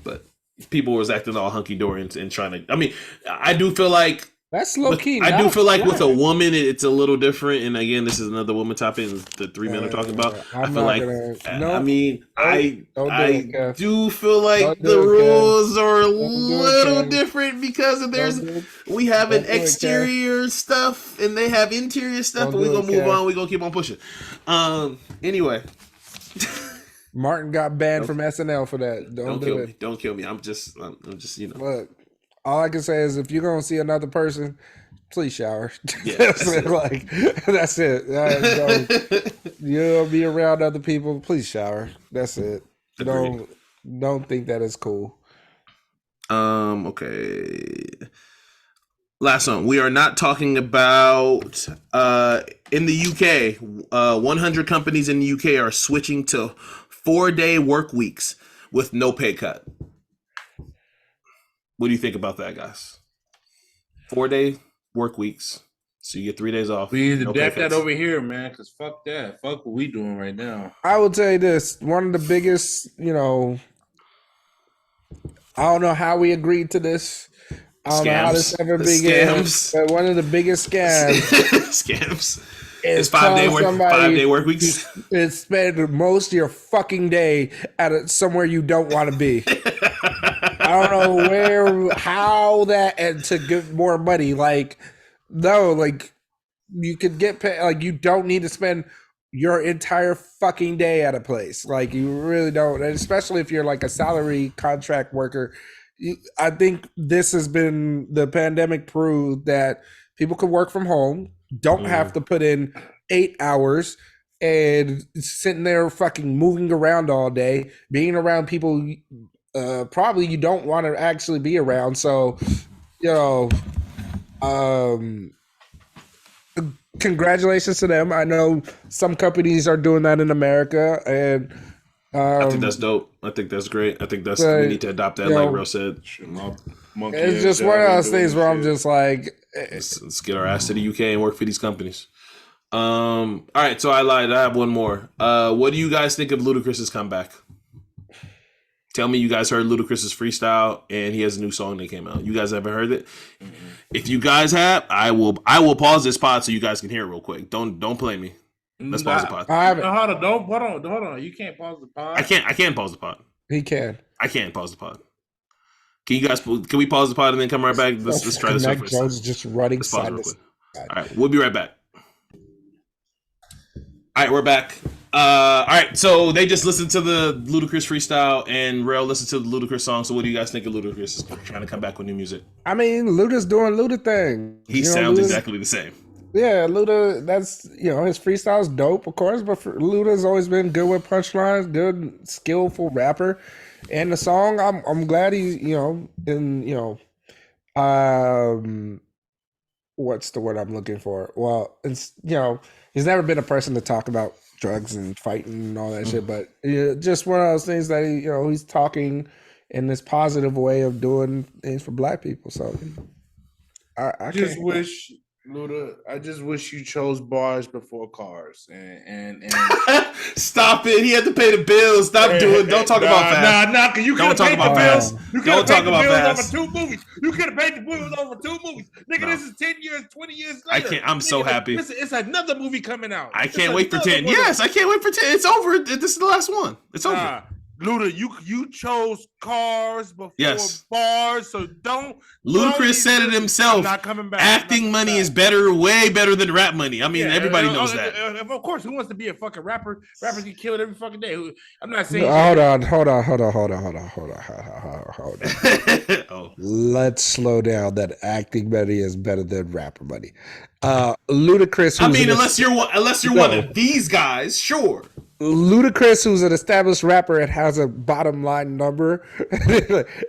But people was acting all hunky dory and trying to. I mean, I do feel like that's low key. I do feel like with a woman, it's a little different. And again, this is another woman topic. And the three men are talking about. I feel like. I do feel like the rules are a little different because we have an exterior stuff and they have interior stuff. But we're gonna move on. We're gonna keep on pushing. Anyway. Martin got banned from SNL for that. Don't kill it. me. Don't kill me. I'm just Look, all I can say is if you're gonna see another person, please shower. Yeah, that's it. You'll be around other people. Please shower. That's it. Agreed. Don't think that is cool. Okay. Last one. We are not talking about in the UK. 100 companies in the UK are switching to 4-day work weeks with no pay cut. What do you think about that, guys? 4-day work weeks, so you get 3 days off. We need to adapt that over here, man. Because fuck that. Fuck what we doing right now. I will tell you this: one of the biggest, I don't know how we agreed to this. I don't know how this ever began. But one of the biggest scams is 5-day work weeks. It's spend most of your fucking day at somewhere you don't want to be. I don't know how that, and to get more money. Like, no, like you could get paid. Like, you don't need to spend your entire fucking day at a place. Like, you really don't, and especially if you're like a salary contract worker. I think this has been, the pandemic proved that people could work from home, don't have to put in 8 hours and sitting there fucking moving around all day, being around people probably you don't want to actually be around. So, congratulations to them. I know some companies are doing that in America, and I think that's dope. I think that's great. I think we need to adopt that, like Rell said. It's just one of those things where I'm just like, let's get our ass to the UK and work for these companies. All right, so I lied. I have one more. What do you guys think of Ludacris's comeback? Tell me you guys heard Ludacris's freestyle, and he has a new song that came out. You guys ever heard it? Mm-hmm. If you guys have, I will pause this pod so you guys can hear it real quick. Don't play me. Let's pause the pod. I haven't. Hold on. You can't pause the pod. I can't pause the pod. He can. I can't pause the pod. Can we pause the pod and then come right back? Let's try this out first. Jones just running Let's pause real quick. All right, we'll be right back. All right, we're back. All right, so they just listened to the Ludacris freestyle, and Rell listened to the Ludacris song. So what do you guys think of Ludacris is trying to come back with new music? I mean, Luda's doing Luda thing. He sounds exactly the same. Yeah, Luda, that's, his freestyle's dope, of course, but Luda's always been good with punchlines, good, skillful rapper. And the song, I'm glad he's, what's the word I'm looking for? Well, it's, he's never been a person to talk about drugs and fighting and all that shit, but just one of those things that, he's talking in this positive way of doing things for black people. So I just wish... Luda, I just wish you chose bars before cars. And stop it! He had to pay the bills. Stop doing. Don't talk about fast. Nah. Cause you could have paid the bills. You could have paid the bills over 2 movies. You could have paid the bills over 2 movies. Nigga, This is 10 years, 20 years later. I can't. I'm so happy. It's another movie coming out. I can't wait for 10. Yes, I can't wait for 10. It's over. This is the last one. It's over. Luda, you chose cars before bars, so don't. Ludacris said it himself. I'm not coming back. Acting money is better, way better than rap money. I mean, everybody knows that. Of course, who wants to be a fucking rapper? Rappers get killed every fucking day. I'm not saying. Hold on. Oh. Let's slow down. That acting money is better than rapper money. Ludacris. I mean, unless you're one of these guys, sure. Ludacris, who's an established rapper and has a bottom line number,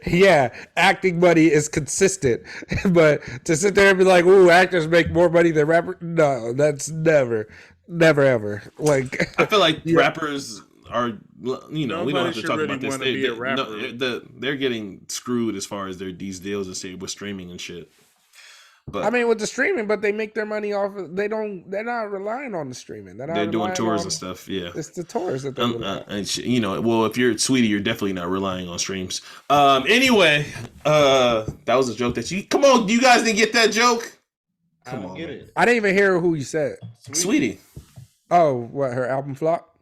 yeah, acting money is consistent. But to sit there and be like, "Ooh, actors make more money than rappers," no, that's never ever. Like, I feel like rappers are, we don't have to talk about this. They're getting screwed as far as these deals with streaming and shit. But I mean, with the streaming, but they make their money off of, they're not relying on the streaming. They're doing tours and stuff. Yeah, it's the tours that they're doing. Well, if you're Sweetie, you're definitely not relying on streams. Anyway, that was a joke that come on, you guys didn't get that joke. Come on, get it. I didn't even hear who you said. Sweetie. Oh, what, her album flop?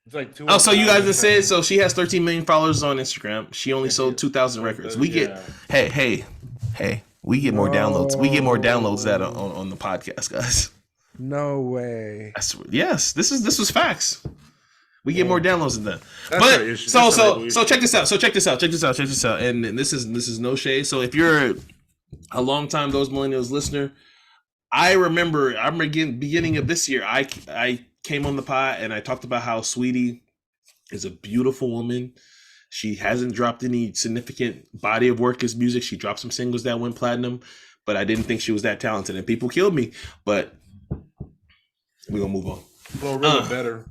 It's like 2. Oh, so you guys have said, so she has 13 million followers on Instagram. She only sold 2,000 records. We get, hey. We get more downloads. We get more downloads that on the podcast, guys. No way. I swear. Yes, this was facts. We get more downloads than that. But so check this out. Check this out. And this is no shade. So if you're a long time Those Millennials listener, I remember beginning of this year, I came on the pod and I talked about how Sweetie is a beautiful woman. She hasn't dropped any significant body of work as music. She dropped some singles that went platinum, but I didn't think she was that talented, and people killed me. But we're gonna move on. GloRilla better.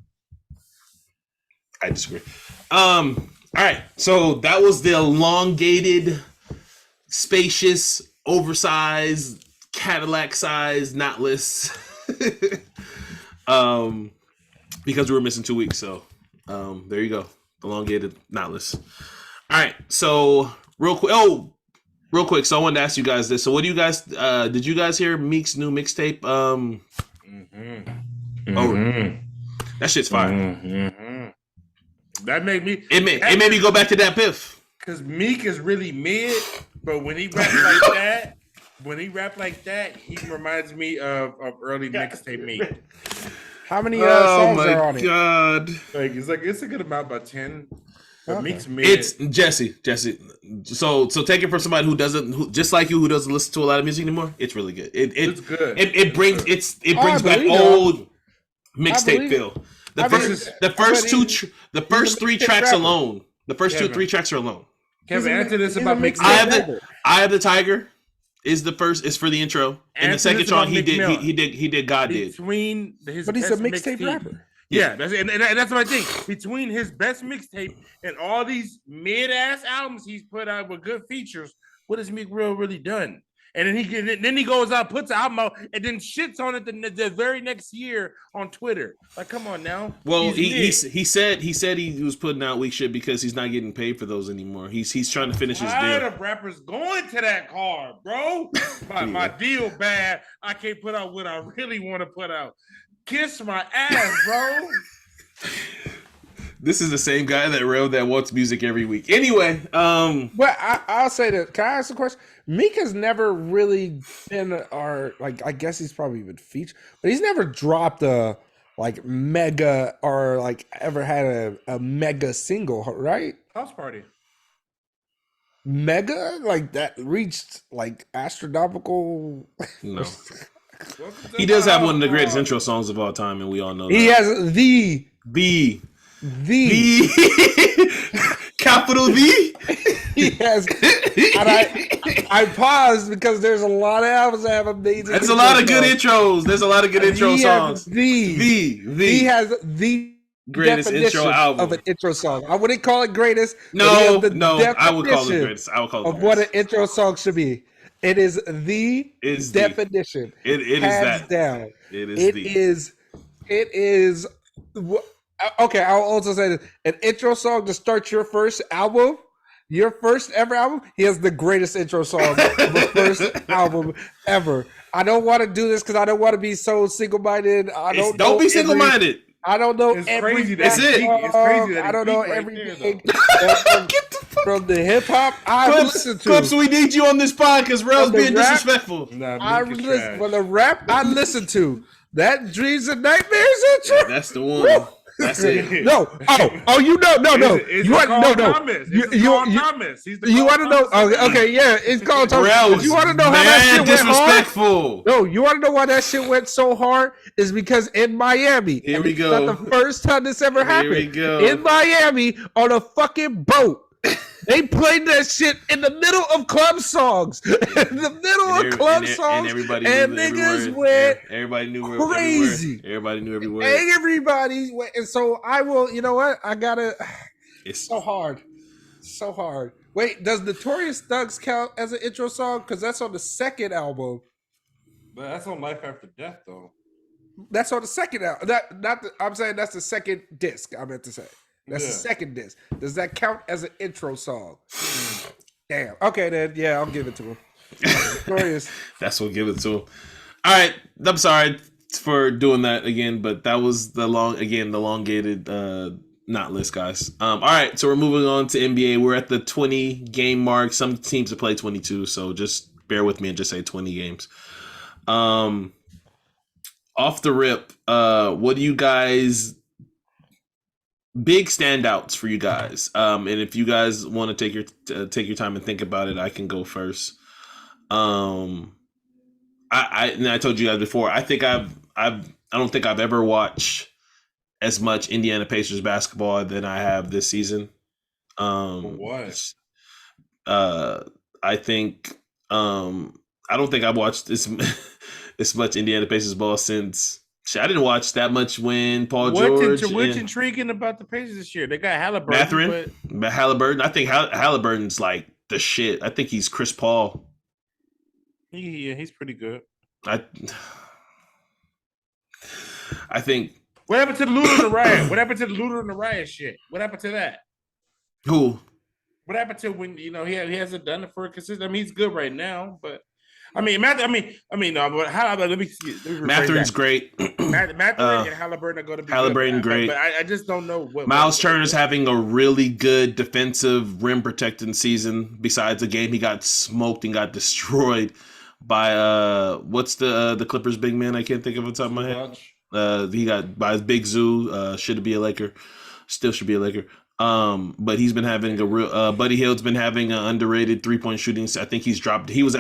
I disagree. All right. So that was the elongated, spacious, oversized, Cadillac-sized knotless. Because we were missing 2 weeks, so there you go. Elongated knotless. All right, so real quick. So I wanted to ask you guys this. So what do you guys did you guys hear Meek's new mixtape? Oh, that shit's fire. That made me. It made me go back to that Piff. Because Meek is really mid, but when he rap like that, he reminds me of early mixtape Meek. How many songs are on it? Oh my god! It's a good amount, about 10. But Meek's mid. It's Jessie. So take it from somebody who doesn't listen to a lot of music anymore. It's really good. It's good. It brings back old mixtape feel. The first 3 tracks alone. The first 2-3 tracks are alone. Kevin, answer this about mixtape. Eye of the Tiger is for the intro, and the second song he did God Did. But he's a mixtape rapper. Yeah, that's what I think. Between his best mixtape and all these mid-ass albums he's put out with good features, what has Meek really done? And then he goes out, puts an album out, and then shits on it the very next year on Twitter. Like, come on now. Well, he said he was putting out weak shit because he's not getting paid for those anymore. He's trying to finish his deal. Tired of rappers going to that card, bro. My deal bad. I can't put out what I really want to put out. Kiss my ass, bro. This is the same guy that wants music every week. Anyway, But I'll say that. Can I ask a question? Meek has never really been, I guess he's probably been featured, but he's never dropped a mega or ever had a mega single, right? House Party. Mega that reached astronomical. No. He does have one of the greatest intro songs of all time, and we all know that. He has the capital V. He has. And I paused because there's a lot of albums that have amazing. There's a lot of good intros. There's a lot of good intro songs. He has the greatest intro album of an intro song. I wouldn't call it greatest. No, I would call it greatest. I would call it of what an intro song should be. It is the definition. It is that. Down. It is. Okay, I'll also say this. An intro song to start your first album, your first ever album, he has the greatest intro song of the first album ever. I don't want to do this because I don't want to be so single-minded. Don't be single-minded. I don't know it's everything. Crazy that it's crazy that I don't know everything from the hip hop I listen to. Clips, we need you on this pod because Rel's being disrespectful. Nah, for the rap I listen to. That Dreams and Nightmares intro. Yeah, that's the one. That's it. No. Oh, you know, no. It's You want Carl no. Thomas. You- It's you- Carl you- Thomas. He's the You Carl want to know? Thomas of the Okay, yeah, it's called. Rell was You want to know how that mad shit went hard? disrespectful. No, you want to know why that shit went so hard? Is because in Miami, Here and we it's go. not the first time this ever Here we happened. go. In Miami, on a fucking boat, they played that shit in the middle of club songs. In the middle of club songs, everybody and knew niggas every word. went Everybody knew crazy. every word. Everybody knew every word. Everybody went, and so I will. You know what? I gotta. It's So hard. So hard. Wait, does Notorious Thugs count as an intro song? Because that's on the second album. But that's on Life After Death, though. That's on the second album. I'm saying that's the second disc. I meant to say that's the second disc. Does that count as an intro song? Damn. Okay, then yeah, I'll give it to him. Notorious. That's what give it to him. All right, I'm sorry for doing that again, but that was the elongated not list, guys. All right, so we're moving on to NBA. We're at the 20 game mark. Some teams have played 22, so just bear with me and just say 20 games. Off the rip, what do you guys big standouts for you guys? And if you guys want to take your time and think about it, I can go first. I told you guys before. I don't think I've ever watched as much Indiana Pacers basketball than I have this season. What? I think I don't think I've watched this much Indiana Pacers ball since. I didn't watch that much when Paul George. What's intriguing about the Pacers this year? They got Halliburton. Halliburton. I think Halliburton's like the shit. I think he's Chris Paul. Yeah, he's pretty good. I think. What happened to the Looter and the Riot? What happened to the Looter and the Riot shit? What happened to that? Who? What happened to when he hasn't done it for a consistent? I mean, he's good right now, but but let me Mathurin's great. Mathurin and Halliburton are going to be Halliburton good, great. but I just don't know what Miles Turner's having a really good defensive rim protecting season. Besides the game, he got smoked and got destroyed by what's the Clippers big man? I can't think of it off the top of my head. He got by Big Zoo. Should be a Laker. Still should be a Laker. But he's been having a real Buddy Hield's been having an underrated 3-point shooting. I think he's dropped. He was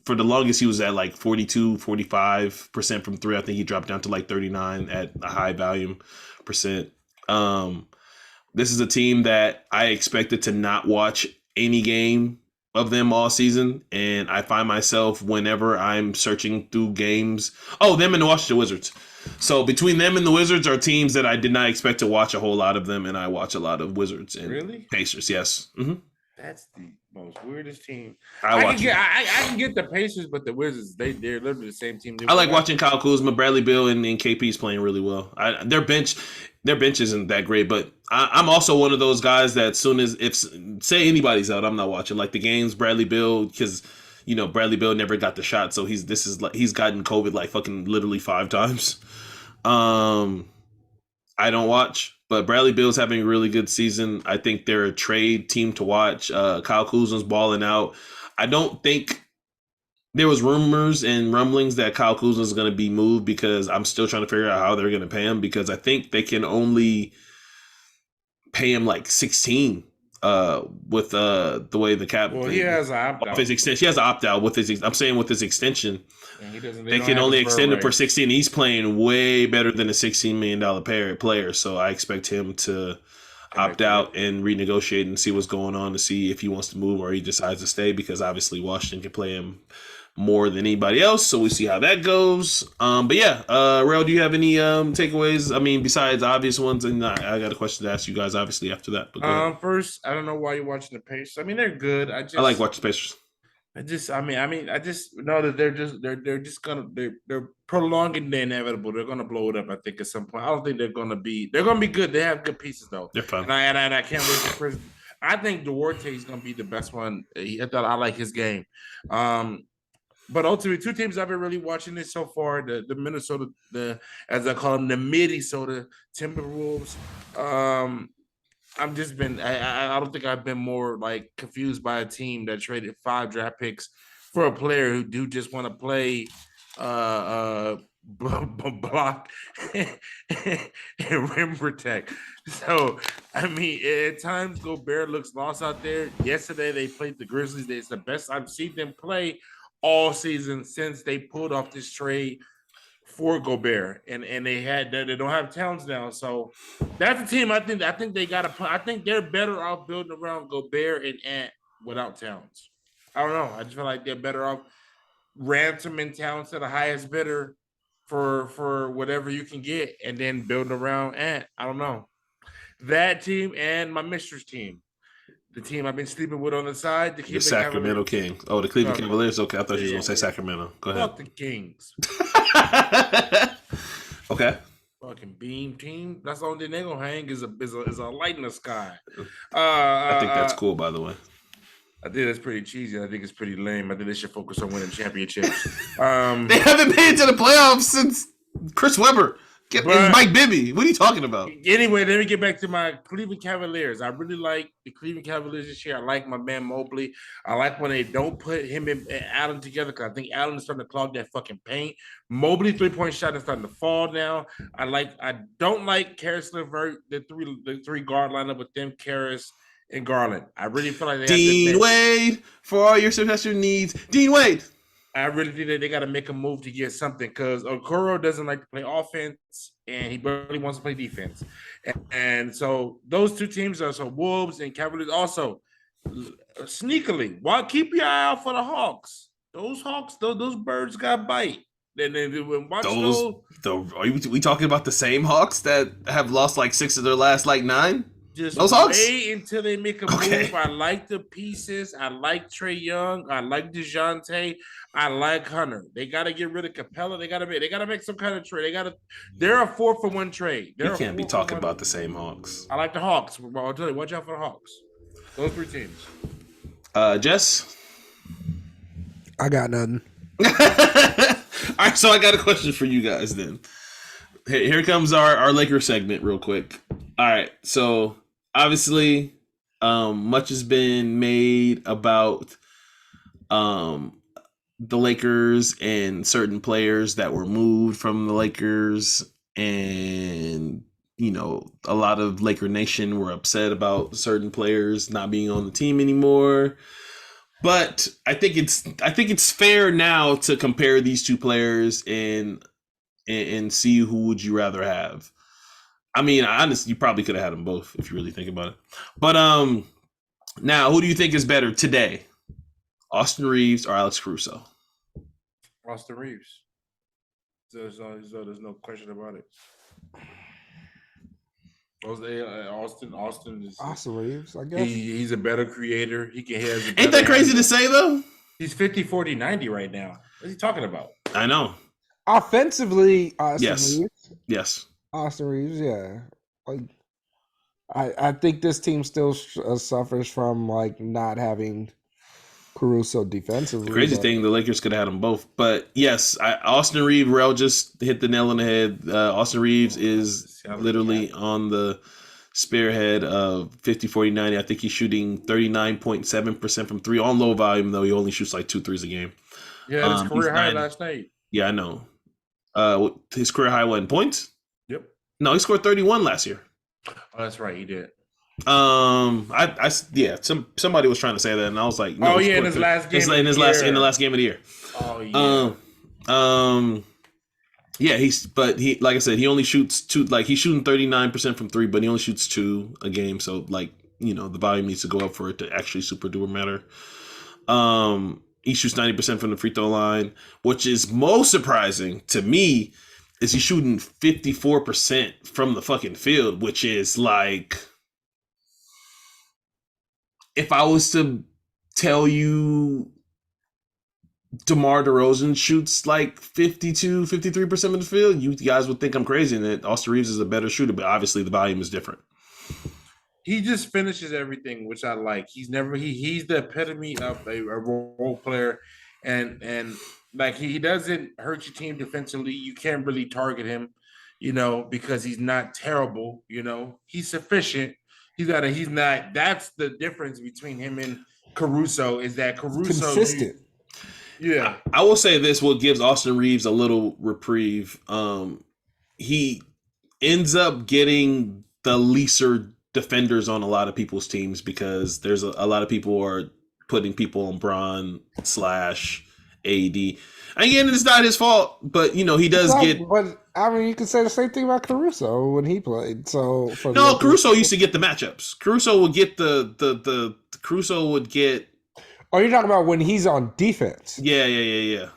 for the longest he was at like 45% from three. I think he dropped down to like 39 at a high volume percent. This is a team that I expected to not watch any game of them all season, and I find myself whenever I'm searching through games. Oh, them and the Washington Wizards. So between them and the Wizards are teams that I did not expect to watch a whole lot of them, and I watch a lot of Wizards and Pacers. Yes, That's the most weirdest team. I can get the Pacers, but the Wizards they're literally the same team. I like watching Kyle Kuzma, Bradley Beal, and KP's playing really well. Their bench isn't that great, but I'm also one of those guys that soon as if say anybody's out, I'm not watching like the games. Bradley Beal because. Bradley Beal never got the shot, so he's gotten COVID like fucking literally 5 times. I don't watch, but Bradley Beal's having a really good season. I think they're a trade team to watch. Kyle Kuzma's balling out. I don't think there was rumors and rumblings that Kyle Kuzma's going to be moved because I'm still trying to figure out how they're going to pay him because I think they can only pay him like 16. With the way the cap. Well, he has an opt out. His extension. He has an opt out with his. I'm saying with his extension, they can only extend him for 16. He's playing way better than a $16 million player. So I expect him to opt out and renegotiate and see what's going on to see if he wants to move or he decides to stay because obviously Washington can play him more than anybody else. So we see how that goes. But yeah, Rell, do you have any takeaways? I mean, besides obvious ones, and I got a question to ask you guys obviously after that. But first, I don't know why you're watching the Pacers. I mean, they're good. I like watching the Pacers. I just know that they're prolonging the inevitable. They're gonna blow it up. I think at some point. I don't think they're gonna be good. They have good pieces though. They're fun. And I can't wait for Chris. I think Duarte is gonna be the best one. I thought I like his game. But ultimately, 2 teams I've been really watching this so far: the Minnesota, as I call them, the Minnesota Timberwolves. I don't think I've been more like confused by a team that traded 5 draft picks for a player who do just want to play block, and rim protect. So, I mean, at times Gobert looks lost out there. Yesterday they played the Grizzlies. It's the best I've seen them play all season since they pulled off this trade for Gobert, and they don't have Towns now. So that's a team I think they got to put. I think they're better off building around Gobert and Ant without Towns. I don't know. I just feel like they're better off ransoming Towns to the highest bidder for whatever you can get, and then building around Ant. I don't know. That team and my mistress team, the team I've been sleeping with on the side, the Sacramento Kings. Oh, the Cleveland Cavaliers. Okay, I thought you were gonna say Sacramento. Go ahead. Fuck the Kings. Okay. Fucking beam team. That's the only thing they're gonna hang is a light in the sky. I think that's cool, by the way. I think that's pretty cheesy. I think it's pretty lame. I think they should focus on winning championships. They haven't made it to the playoffs since Chris Webber. Mike Bibby. What are you talking about? Anyway, let me get back to my Cleveland Cavaliers. I really like the Cleveland Cavaliers this year. I like my man Mobley. I like when they don't put him and Allen together because I think Allen is starting to clog that fucking paint. Mobley 3-point shot is starting to fall now. I don't like Karis LeVert, the three guard lineup with them, Karis and Garland. I really feel like they Dean Wade for all your successor needs. Dean Wade. I really think that they got to make a move to get something because Okoro doesn't like to play offense and he really wants to play defense. And so those two teams are Wolves and Cavaliers also sneakily. Why keep your eye out for the Hawks? Those Hawks, those birds got bite. Then watch those. Are we talking about the same Hawks that have lost like 6 of their last like 9? Just those Hawks? wait until they make a move. I like the pieces. I like Trae Young. I like DeJounte. I like Hunter. They got to get rid of Capella. They got to make some kind of trade. They're a 4-for-1 trade. You can't be talking about the same Hawks. I like the Hawks. I'll tell you, watch out for the Hawks. Those 3 teams. Jess? I got nothing. All right, so I got a question for you guys then. Here comes our Lakers segment real quick. All right, so obviously much has been made about the Lakers and certain players that were moved from the Lakers, and you know, a lot of Laker Nation were upset about certain players not being on the team anymore. But I think it's fair now to compare these two players and see who would you rather have. I mean, honestly, you probably could have had them both if you really think about it. But now, who do you think is better today, Austin Reeves or Alex Caruso? Austin Reeves. There's no question about it. Austin is Austin Reeves, I guess. He's a better creator. Ain't that crazy to say though? He's 50, 40, 90 right now. What's he talking about? I know. Offensively, Austin Yes. Reeves. Yes. Austin Reeves, yeah. Like, I think this team still suffers from like not having Caruso defensively. The crazy thing, the Lakers could have had them both. But yes, Austin Reeves, Rell just hit the nail on the head. Austin Reeves is literally on the spearhead of 50, 40, 90. I think he's shooting 39.7% from 3 on low volume, though he only shoots like 2 threes a game. Yeah, his career high last night. Yeah, I know. His career high, what, in points? Yep. No, he scored 31 last year. Oh, that's right, he did. Somebody was trying to say that, and I was like, no. Oh yeah, in his last game. In the last game of the year. Oh yeah. Yeah, he like I said, he only shoots 2. Like he's shooting 39% from 3, but he only shoots 2 a game. So like, you know, the volume needs to go up for it to actually super duper matter. He shoots 90% from the free throw line, which is most surprising to me. Is he shooting 54% from the fucking field, which is like, if I was to tell you DeMar DeRozan shoots like 52, 53% of the field, you guys would think I'm crazy and that Austin Reeves is a better shooter, but obviously the volume is different. He just finishes everything, which I like. He's the epitome of a role player, and like he doesn't hurt your team defensively. You can't really target him, you know, because he's not terrible. You know, he's sufficient. He's not. That's the difference between him and Caruso. Is that Caruso consistent? Yeah. I will say this: what gives Austin Reeves a little reprieve? He ends up getting the lesser defenders on a lot of people's teams because there's a lot of people who are putting people on Braun / AD. Again, it's not his fault, but you know he does get. But I mean, you could say the same thing about Caruso when he played. So No, Caruso used to get the matchups. Caruso would get the Caruso would get. Oh, you're talking about when he's on defense? Yeah.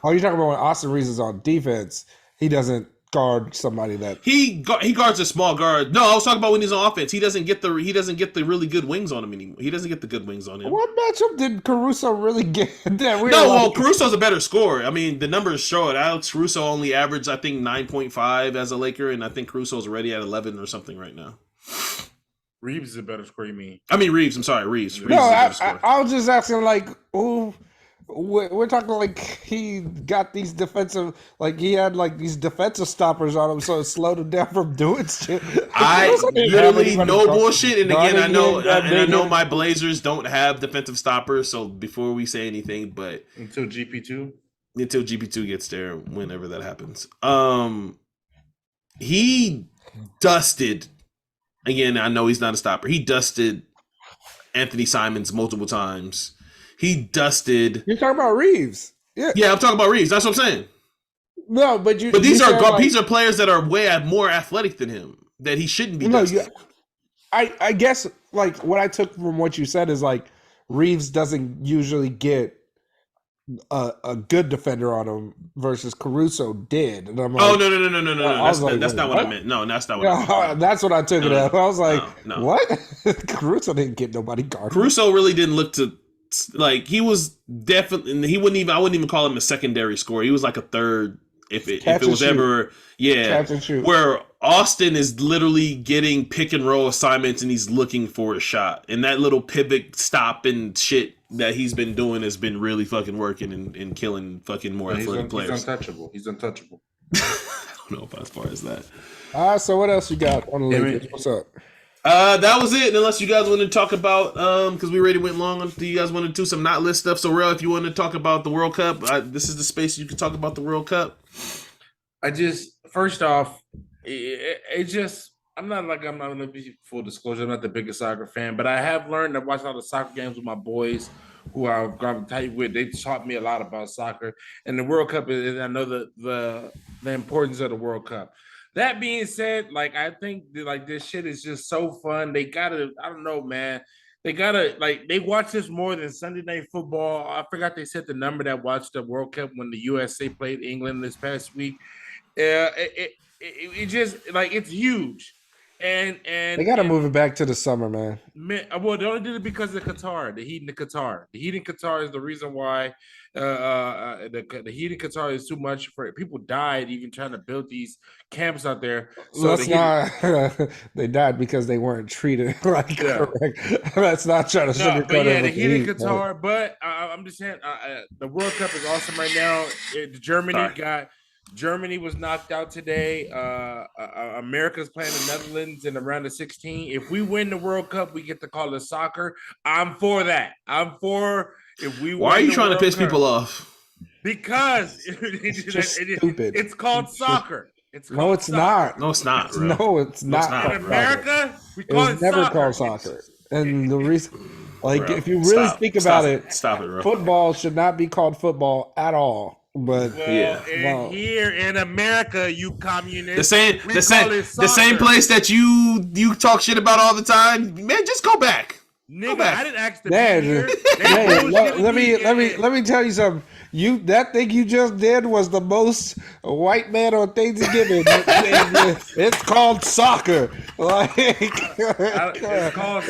Oh, you're talking about when Austin Reeves is on defense? He doesn't guard somebody that he guards a small guard. No, I was talking about when he's on offense. He doesn't get the really good wings on him anymore. He doesn't get the good wings on him. What matchup did Caruso really get? Caruso's a better scorer. I mean, the numbers show it. Alex Caruso only averaged, I think, 9.5 as a Laker, and I think Caruso's already at 11 or something right now. Reeves is a better scorer, you mean? I mean, Reeves. I'm sorry, Reeves. No, I was just asking, like, who... We're talking like he got these defensive, like he had like these defensive stoppers on him, so it slowed him down from doing shit. I literally no bullshit. And again, I know my Blazers don't have defensive stoppers. So before we say anything, but until GP2 gets there, whenever that happens, he dusted. Again, I know he's not a stopper. He dusted Anthony Simons multiple times. He dusted. You're talking about Reeves. Yeah, I'm talking about Reeves. That's what I'm saying. No, but these are players that are way more athletic than him that he shouldn't be. I guess like what I took from what you said is like Reeves doesn't usually get a good defender on him versus Caruso did, and I'm like, oh no, that's not what I meant. No, that's not what I meant. That's what I took it as. I was like, what? Caruso didn't get nobody guarded. Caruso really didn't look to. Like he was definitely, I wouldn't even call him a secondary scorer. He was like a third, if it was ever, where Austin is literally getting pick and roll assignments and he's looking for a shot, and that little pivot stop and shit that he's been doing has been really fucking working and killing fucking more athletic players. He's untouchable. I don't know if as far as that. All right, so what else you got on the Lakers? What's up? That was it. Unless you guys want to talk about, because we already went long. Do you guys want to do some not list stuff? So, Rell, if you want to talk about the World Cup, this is the space you can talk about the World Cup. First off, I'm not going to be full disclosure. I'm not the biggest soccer fan, but I have learned to watch a lot of soccer games with my boys who I've gone tight with. They taught me a lot about soccer, and the World Cup is. I know the importance of the World Cup. That being said, like I think like this shit is just so fun. They gotta, I don't know, man. They gotta they watch this more than Sunday Night Football. I forgot they said the number that watched the World Cup when the USA played England this past week. It just like it's huge. And they got to move it back to the summer, man. Well, they only did it because of Qatar, the heat in Qatar. The heat in Qatar is the reason why the heat in Qatar is too much for it. People died even trying to build these camps out there. So they died because they weren't treated like correct. That's not trying to sugarcoat it. Yeah, the heat in Qatar. But I'm just saying, the World Cup is awesome right now. Germany was knocked out today. America's playing the Netherlands in the round of 16. If we win the World Cup, we get to call it soccer. I'm for that. I'm for if we. Why are you trying to piss people off? Because stupid. It's called soccer. It's not. No, it's not. Bro. No, it's not. In America, we call it never soccer. Called soccer. And the reason, if you really think about it, stop it, bro. Football should not be called football at all. But here in America, you communists, the same place that you talk shit about all the time, man. Just go back. Nigga, I didn't ask to be here. Let me tell you something. That thing you just did was the most white man on Thanksgiving. It's called soccer. That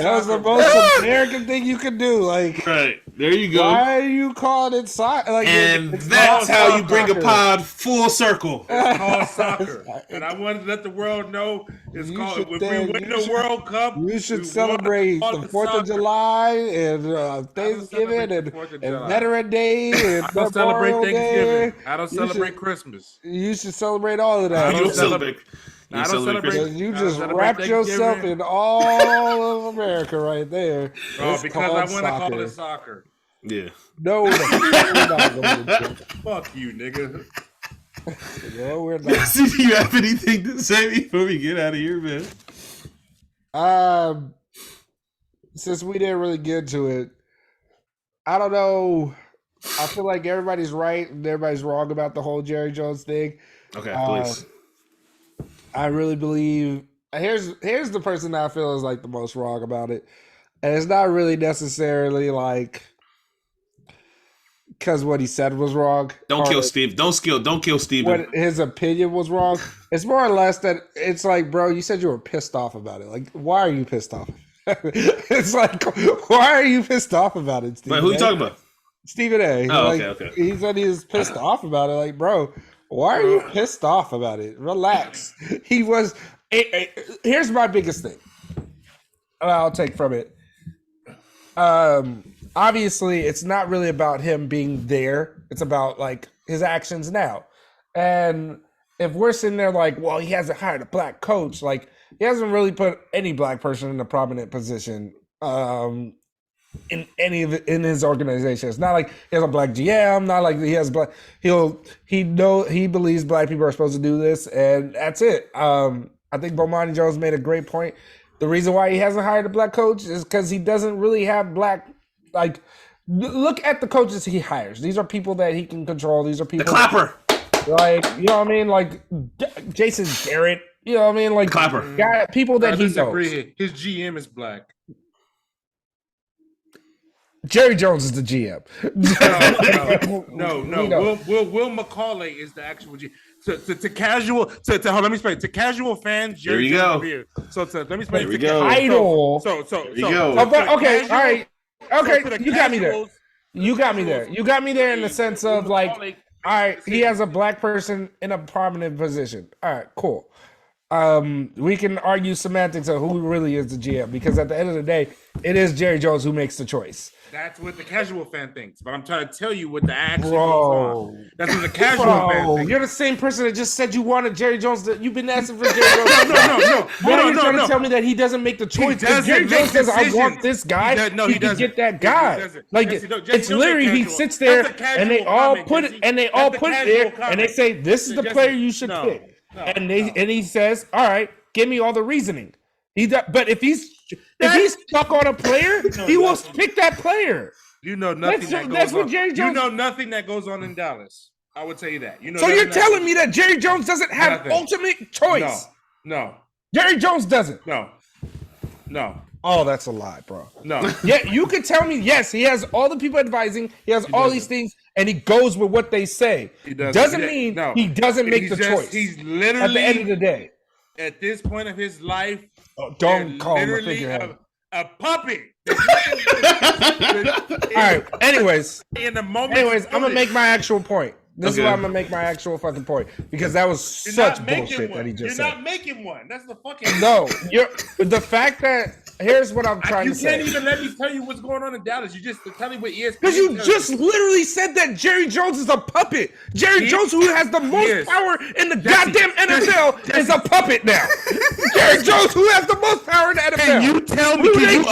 was the most American thing you could do. Right there you go. Why are you calling it soccer? And that's how you bring a pod full circle. It's called soccer, and I wanted to let the world know it's called. If we win the World Cup, you should celebrate the 4th of July and Thanksgiving and Veteran Day and celebrate Thanksgiving. I don't celebrate Christmas. You should celebrate all of that. I don't celebrate. You just wrapped yourself in all of America right there. Oh, because I want to call it soccer. Yeah. No, we're not going to. Fuck you, nigga. No, we're not. Do you have anything to say before we get out of here, man? Since we didn't really get into it, I don't know. I feel like everybody's right and everybody's wrong about the whole Jerry Jones thing. Okay, please. I really believe here's the person that I feel is like the most wrong about it, and it's not really necessarily like because what he said was wrong. Don't kill Steve. Don't kill Steven. What his opinion was wrong. It's more or less that it's like, bro, you said you were pissed off about it. Like, why are you pissed off? It's like, why are you pissed off about it, Stephen? Wait, who are you talking about? Stephen A. Oh, like, okay. He said he was pissed off about it. Like, bro, why are you pissed off about it? Relax. He was. Here's my biggest thing. I'll take from it. Obviously, it's not really about him being there. It's about like his actions now. And if we're sitting there like, well, he hasn't hired a black coach, like he hasn't really put any black person in a prominent position in any of in his organization. It's not like he has a black GM, not like he has black. He believes black people are supposed to do this, and that's it. I think Bomani Jones made a great point. The reason why he hasn't hired a black coach is because he doesn't really have black. Like, look at the coaches he hires. These are people that he can control. These are people. The clapper. Like, you know what I mean? Like Jason Garrett. You know what I mean? Like clapper. People that he knows. His GM is black. Jerry Jones is the GM. No. Will McCauley is the actual GM. To casual let me explain. To casual fans, Jerry Jones over here. So let me explain. There we go. Idol. There you go. Okay, all right. Okay, you got me there. You got me there in the sense of like, all right, he has a black person in a prominent position. All right, cool. We can argue semantics of who really is the GM because at the end of the day, it is Jerry Jones who makes the choice. That's what the casual fan thinks, but I'm trying to tell you what the action goes on. That's what the casual fan thinks. You're the same person that just said you wanted Jerry Jones. You've been asking for Jerry Jones. No. Now you're trying to tell me that he doesn't make the choice. If Jerry Jones says, "I want this guy," he can get that guy. Like it's literally he sits there and they all put it there and they say, "This is the player you should pick," and he says, "All right, give me all the reasoning." But if he's stuck on a player, he will pick that player. You know nothing that's what Jerry Jones. You know nothing that goes on in Dallas. I would tell you that. So you're telling me that Jerry Jones doesn't have ultimate choice? No. Jerry Jones doesn't. No. Oh, that's a lie, bro. No. Yeah, you could tell me, yes, he has all the people advising, he has all these things, and he goes with what they say. Doesn't mean he doesn't make the choice. He's literally, at the end of the day. At this point of his life, don't call him a figurehead. A puppet. All right. Anyways, in the moment. I'm gonna make my actual point. This is why I'm gonna make my actual fucking point because that was such bullshit that he just said. You're not making one. That's the fucking. No, the fact that. Here's what I'm trying to say. You can't even let me tell you what's going on in Dallas. You just tell me what ESPN. Because you just literally said that Jerry Jones is a puppet. Jerry Jones, who has the most power in the goddamn NFL, is a puppet now. Jerry Jones, who has the most power in the NFL. And you tell me, you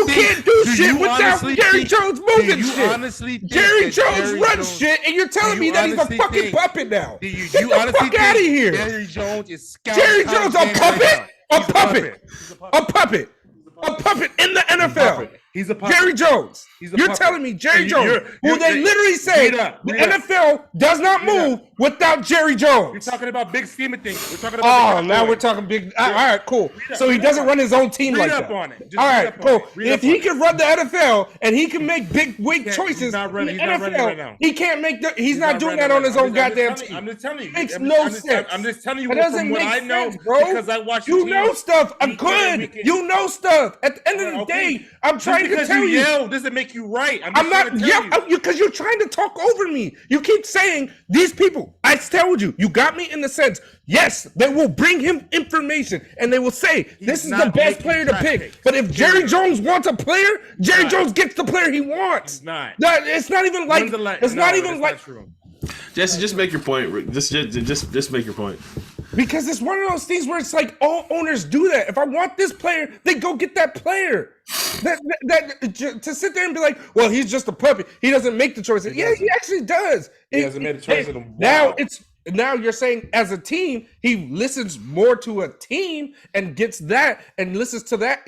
can't do shit without Jerry Jones moving shit. Honestly, Jerry Jones runs shit, and you're telling me that he's a fucking puppet now. Get the fuck out of here. Jerry Jones is Jerry Jones, a puppet? A puppet in the NFL. He's a puppet. Jerry Jones. You're telling me Jerry Jones, who they literally say the NFL does not move without Jerry Jones. You're talking about big scheme of things. We're talking about now we're talking big. All right, cool. So he doesn't run his own team like that. All right, cool. If he can run the NFL and he can make big choices in the NFL, he can't make the. He's not doing that on his own goddamn team. I'm just telling you. Makes no sense. I'm just telling you. It doesn't make sense, bro. Because I watch. You know stuff. I'm good. You know stuff. At the end of the day, I'm trying to tell you. Yell doesn't make you right. I'm not yelling because you're trying to talk over me. You keep saying these people. I told you. You got me in the sense. Yes, they will bring him information and they will say this is the best player to pick. But if Jerry Jones wants a player, Jerry Jones gets the player he wants. It's not. It's not even like. It's not even like. Jesse, just make your point. Just make your point. Because it's one of those things where it's like all owners do that. If I want this player, they go get that player. To sit there and be like, well, he's just a puppet. He doesn't make the choices. Yeah, he actually does. He hasn't made a choice in a while. Now you're saying as a team, he listens more to a team and gets that and listens to that.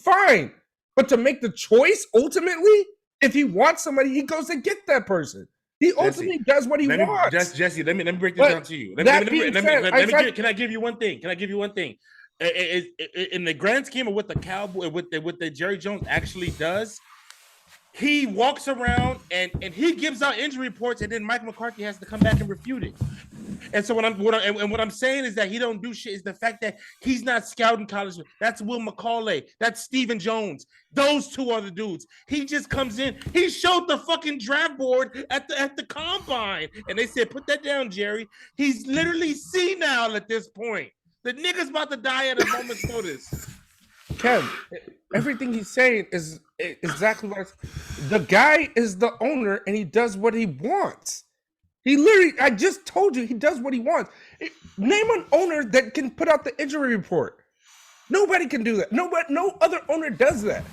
Fine. But to make the choice ultimately, if he wants somebody, he goes and get that person. He ultimately does what he wants. Jesse, let me break this down to you. Can I give you one thing? In the grand scheme of what the Cowboy, what the Jerry Jones actually does, he walks around and he gives out injury reports, and then Mike McCarthy has to come back and refute it. And so what I'm saying is that he don't do shit. Is the fact that he's not scouting college. That's Will McCauley. That's Stephen Jones. Those two are the dudes. He just comes in. He showed the fucking draft board at the combine, and they said, "Put that down, Jerry." He's literally senile at this point. The nigga's about to die at a moment's notice. Kev, everything he's saying is exactly what the guy is the owner, and he does what he wants. He literally, I just told you, he does what he wants. Name an owner that can put out the injury report. Nobody can do that. No other owner does that.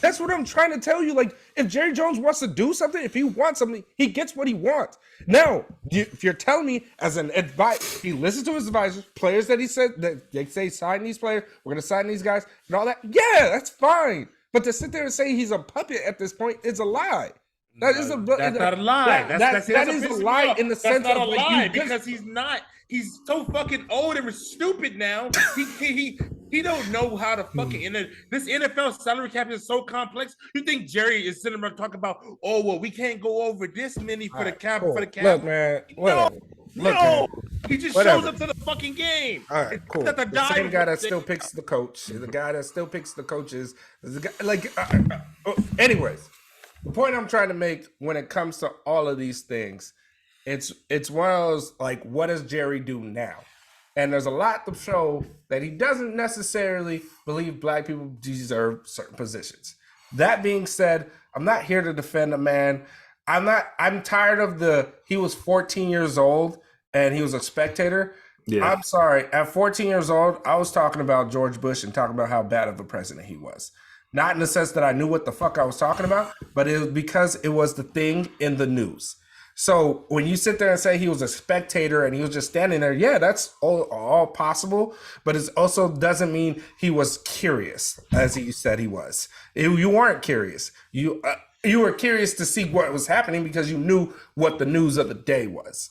That's what I'm trying to tell you. Like, if Jerry Jones wants to do something, if he wants something, he gets what he wants. Now, if you're telling me as an advice, he listens to his advisors, players that he said, that they say sign these players, we're going to sign these guys, and all that. Yeah, that's fine. But to sit there and say he's a puppet at this point is a lie. That's not a lie. That is a lie in the sense of a lie because he's not. He's so fucking old and stupid now. He don't know how to fucking. This NFL salary cap is so complex. You think Jerry is sitting around talking about? Oh well, we can't go over this many for the cap. Cool. For the cap. Look, man. No. He just shows up to the fucking game. All right, cool. The same guy that still picks the coach. The guy that still picks the coaches. Anyways. The point I'm trying to make when it comes to all of these things, it's one of those, like, what does Jerry do now? And there's a lot to show that he doesn't necessarily believe black people deserve certain positions. That being said, I'm not here to defend a man. I'm tired of he was 14 years old and he was a spectator. Yeah. I'm sorry. At 14 years old, I was talking about George Bush and talking about how bad of a president he was. Not in the sense that I knew what the fuck I was talking about, but it was because it was the thing in the news. So when you sit there and say he was a spectator and he was just standing there, yeah, that's all possible. But it also doesn't mean he was curious, as he said he was. You weren't curious. You were curious to see what was happening because you knew what the news of the day was.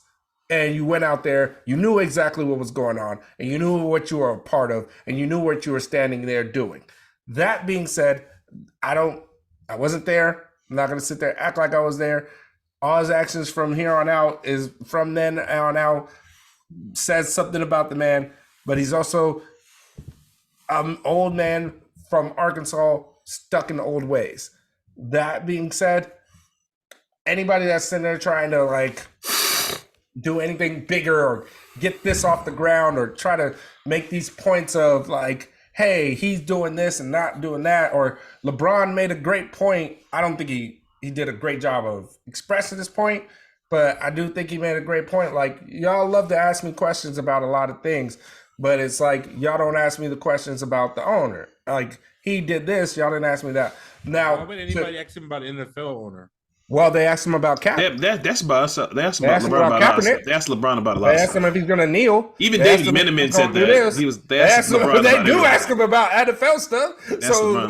And you went out there, you knew exactly what was going on, and you knew what you were a part of, and you knew what you were standing there doing. That being said, I wasn't there. I'm not going to sit there and act like I was there. All his actions from here on out from then on out says something about the man, but he's also an old man from Arkansas stuck in the old ways. That being said, anybody that's sitting there trying to like do anything bigger or get this off the ground or try to make these points of like, hey, he's doing this and not doing that, or LeBron made a great point. I don't think he did a great job of expressing this point, but I do think he made a great point. Like, y'all love to ask me questions about a lot of things, but it's like, y'all don't ask me the questions about the owner. Like, he did this, y'all didn't ask me that. Now, why would anybody ask him about an NFL owner? Well, they asked him about Cap. That's about us. They asked him about LeBron about Kaepernick. They asked LeBron about a lot. They asked him if he's going to kneel. Even David Miniman said that. They asked LeBron they do ask him about NFL stuff. So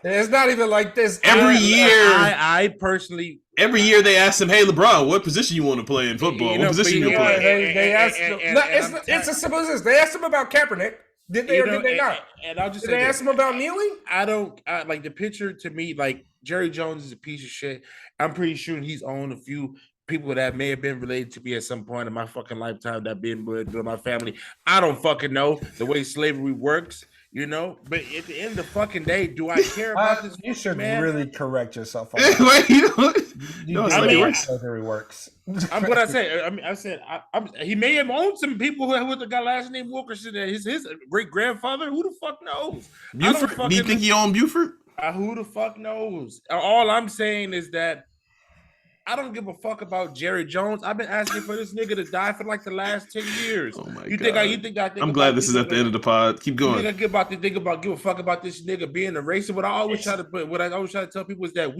it's not even like this. Every year, I personally. Every year they ask him, "Hey, LeBron, what position you want to play in football? What position you play?" They asked him. It's as simple as this. They asked him about Kaepernick. Did they or did they not? And I'll just did they ask him about kneeling? I like the picture to me. Like, Jerry Jones is a piece of shit. I'm pretty sure he's owned a few people that may have been related to me at some point in my fucking lifetime that been with my family. I don't fucking know the way slavery works, you know. But at the end of the fucking day, do I care about this? You should really correct yourself. Slavery works. I'm what I say. I said he may have owned some people who the guy last name Wilkerson. His great grandfather. Who the fuck knows? Buford? Do you think he owned Buford? Who the fuck knows? All I'm saying is that I don't give a fuck about Jerry Jones. I've been asking for this nigga to die for like the last 10 years. Oh my You God. think I think I'm glad this is at the end of the pod. Keep going. I give a fuck about this nigga being a racist. What I always try to tell people is that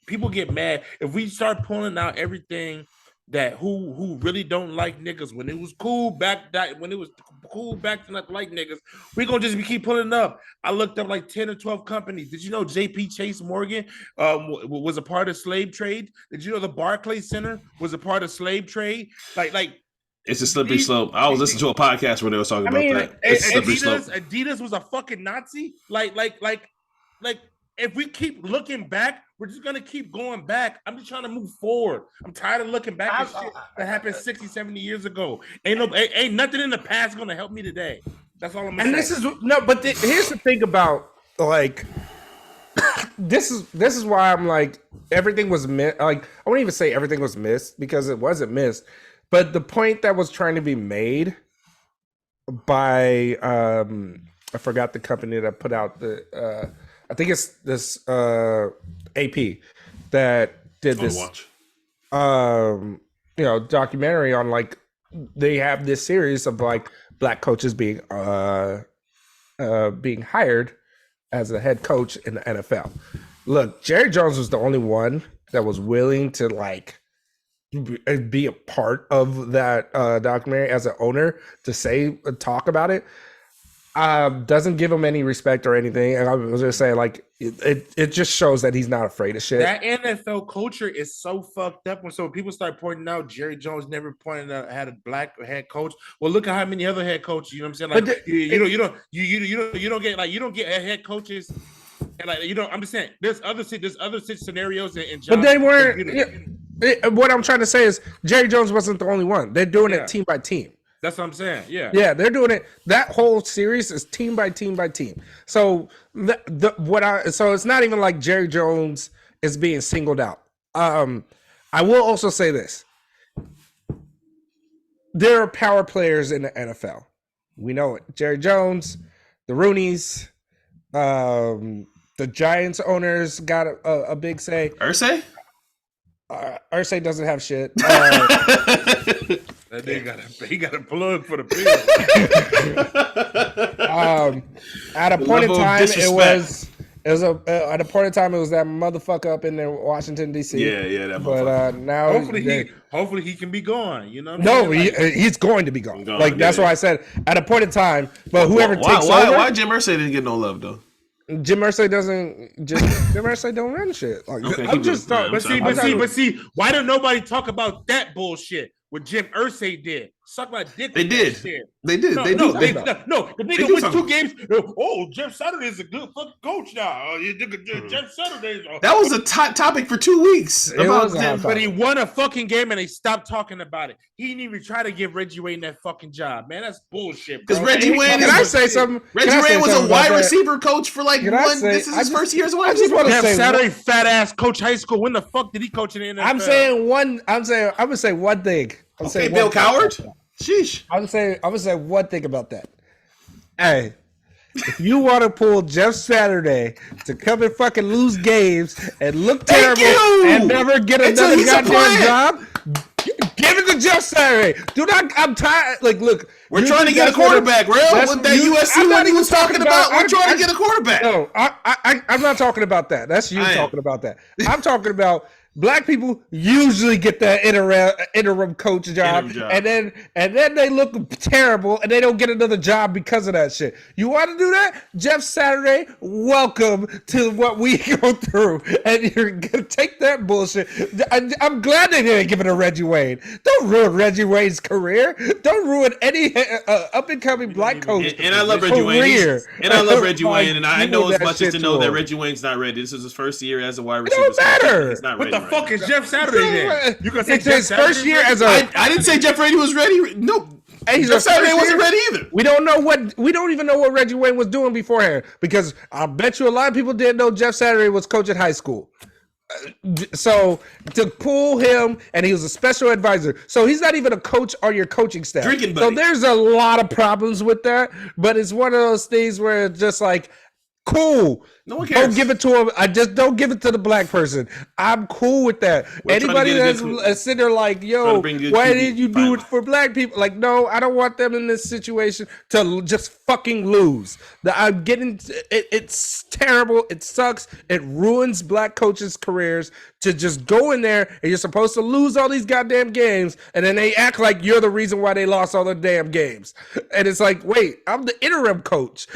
people get mad if we start pulling out everything that who really don't like niggas when it was cool back to not like niggas. We gonna just keep pulling up. I looked up like 10 or 12 companies. Did you know JP Chase Morgan was a part of slave trade? Did you know the Barclays Center was a part of slave trade? Like it's a slippery slope. I was listening to a podcast where they were talking about that. It's a slippery slope. Adidas was a fucking Nazi. Like if we keep looking back, we're just gonna keep going back. I'm just trying to move forward. I'm tired of looking back at shit that happened 60, 70 years ago. Ain't nothing in the past gonna help me today. That's all I'm gonna say. Here's the thing about like this is why I'm like everything was missed. Like I wouldn't even say everything was missed because it wasn't missed, but the point that was trying to be made by I forgot the company that put out the I think it's this AP that did this documentary on like they have this series of like black coaches being hired as a head coach in the NFL. Look, Jerry Jones was the only one that was willing to like be a part of that documentary as an owner to talk about it. Doesn't give him any respect or anything. And I was just saying, like, it just shows that he's not afraid of shit. That NFL culture is so fucked up. And so people start pointing out Jerry Jones never pointed out had a black head coach. Well, look at how many other head coaches. You know what I'm saying? Like, you don't get head coaches. And like I'm just saying, there's other scenarios and jobs. But they weren't. What I'm trying to say is Jerry Jones wasn't the only one. They're doing it team by team. That's what I'm saying. Yeah. Yeah, they're doing it. That whole series is team by team by team. So so it's not even like Jerry Jones is being singled out. I will also say this. There are power players in the NFL. We know it. Jerry Jones, the Rooneys, the Giants owners got a big say. Irsay? Irsay doesn't have shit. That nigga he got a plug for the bill. At a point in time, it was at a point in time it was that motherfucker up in Washington D.C. Yeah, that but motherfucker. Now hopefully he can be gone. You know? No, he's going to be gone. That's why I said at a point in time. But whoever takes over, why Jim Irsay didn't get no love though? Jim Irsay Jim Irsay don't run shit. Like, okay, I'm just talking. But see, why don't nobody talk about that bullshit? What Jim Irsay did. Suck my dick. They did. They did. No, they do. The nigga wins 2 games. Oh, Jeff Saturday is a good fucking coach now. Jeff Saturday. That was a topic for 2 weeks. But he won a fucking game and they stopped talking about it. He didn't even try to give Reggie Wayne that fucking job, man. That's bullshit. Because Reggie Wayne, can I say something? Reggie Wayne was a wide receiver coach for like this is his first year as a wide receiver. Jeff Saturday, fat ass coach high school. When the fuck did he coach in the NFL? I'm gonna say one thing. Okay, Bill Coward. Sheesh. I would say one thing about that. Hey, if you want to pull Jeff Saturday to come and fucking lose games and look terrible and never get another goddamn job, give it to Jeff Saturday. I'm tired. Like, look, we're trying to get a quarterback, Rell. With that USC one he was talking about, we're trying to get a quarterback. No, I'm not talking about that. That's you talking about that. I'm talking about black people usually get that interim coach job, and then they look terrible and they don't get another job because of that shit. You want to do that? Jeff Saturday, welcome to what we go through, and you're gonna take that bullshit. I'm glad they didn't give it to Reggie Wayne. Don't ruin Reggie Wayne's career. Don't ruin any up and coming black coach. And I love Reggie Wayne. And I love Reggie Wayne, and I know as much as to know that Reggie Wayne's not ready. This is his first year as a wide receiver. It don't matter. He's not ready. Fuck is Jeff Saturday then? You gonna say his first year as a? I didn't say Jeff Brady was ready. No, Jeff Saturday wasn't ready either. We don't even know what Reggie Wayne was doing beforehand because I bet you a lot of people didn't know Jeff Saturday was coach at high school. So to pull him, and he was a special advisor, so he's not even a coach on your coaching staff. Drinking buddy. So there's a lot of problems with that, but it's one of those things where it's just like, Cool. No one cares. Don't give it to him. I just don't give it to the black person. I'm cool with that. We're trying to Anybody get a that's good- sitting there like, trying yo, to bring good why TV did you do finally. it for black people? Like, no, I don't want them in this situation to just fucking lose. I'm getting it. It's terrible. It sucks. It ruins black coaches' careers to just go in there and you're supposed to lose all these goddamn games, and then they act like you're the reason why they lost all the damn games. And it's like, wait, I'm the interim coach.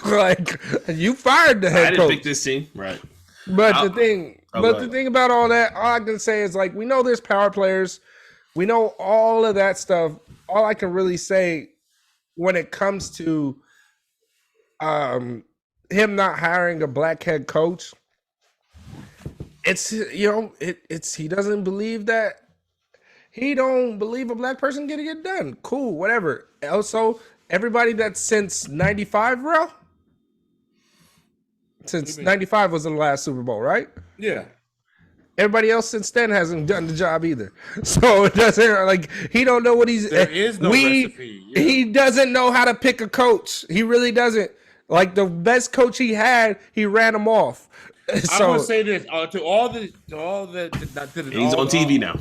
Like, you fired the I head didn't coach. pick this team. Right. But I'll- the thing, I'll but go the ahead. thing about all that, all I can say is like we know there's power players, we know all of that stuff. All I can really say when it comes to him not hiring a black head coach, it's it's he doesn't believe that. He don't believe a black person getting it done. Cool, whatever. Also, everybody that's since '95, bro. Since '95 was the last Super Bowl, right? Yeah. Everybody else since then hasn't done the job either. So it doesn't like he don't know what he's. There is no recipe. Yeah. He doesn't know how to pick a coach. He really doesn't. Like the best coach he had, he ran him off. I'm So gonna say this to all the He's on TV now.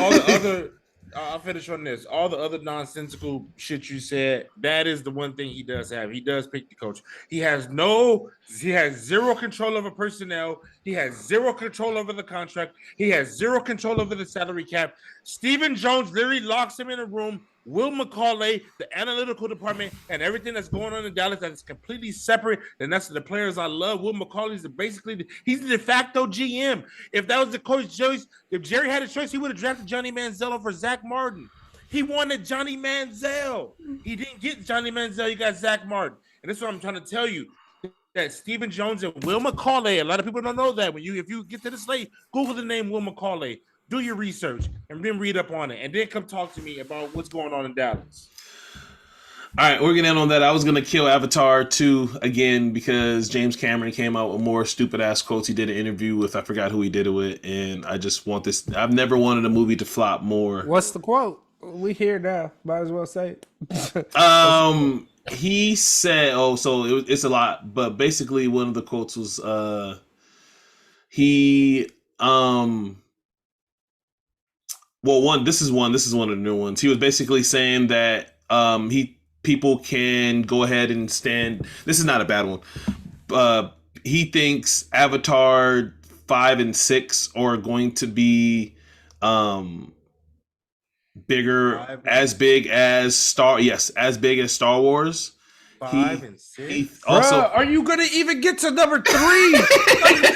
all the other I'll finish on this. All the other nonsensical shit you said, that is the one thing he does have. He does pick the coach. He has zero control over personnel. He has zero control over the contract. He has zero control over the salary cap. Stephen Jones literally locks him in a room. Will McCauley, the analytical department, and everything that's going on in Dallas that is completely separate. And that's the players I love. Will McCauley's he's the de facto GM. If that was the coach choice, if Jerry had a choice, he would have drafted Johnny Manziel over Zach Martin. He wanted Johnny Manziel. He didn't get Johnny Manziel. He got Zach Martin. And that's what I'm trying to tell you. That Stephen Jones and Will McCauley, a lot of people don't know that. If you get to the slate, Google the name Will McCauley. Do your research and then read up on it, and then come talk to me about what's going on in Dallas. All right, we're gonna end on that. I was gonna kill Avatar 2 again because James Cameron came out with more stupid ass quotes. He did an interview with I forgot who he did it with, and I just want this. I've never wanted a movie to flop more. what's the quote? We here now. Might as well say it. He said, it's a lot, but basically one of the quotes was this is one of the new ones. He was basically saying that people can go ahead and stand. This is not a bad one. He thinks Avatar 5 and 6 are going to be bigger, as big as Star Wars. 5 and 6. Also, Bruh, are you gonna even get to number 3? Like,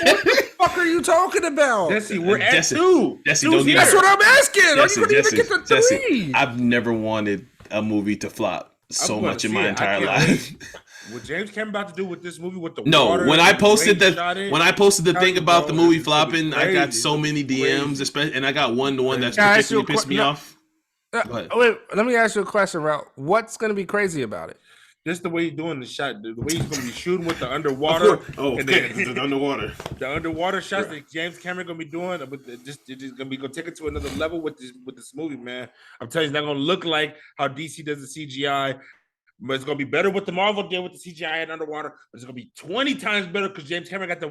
what the fuck are you talking about? Jesse, we're at Jesse, 2. Jesse, Two's don't get here. That's what I'm asking. Jesse, are you gonna even get to 3? I've never wanted a movie to flop so I'm gonna much in see my it. I entire can't life. wait. What James Cameron about to do with this movie with the No, water when I and posted the way he that, shot it, when I posted the thing bro, about the movie it's gonna be flopping, I got crazy. so many DMs, especially, and I got one that's Can I ask you particularly a pissed me off. Go ahead. Wait, let me ask you a question, Ralph. What's gonna be crazy about it? just the way he's doing the shot, the way he's going to be shooting with the underwater. Oh, and okay, then- the underwater. the underwater shots that James Cameron gonna be doing, but just gonna take it to another level with this movie, man. I'm telling you, it's not gonna look like how DC does the CGI, but it's gonna be better what the Marvel did with the CGI and underwater. But it's gonna be 20 times better because James Cameron got the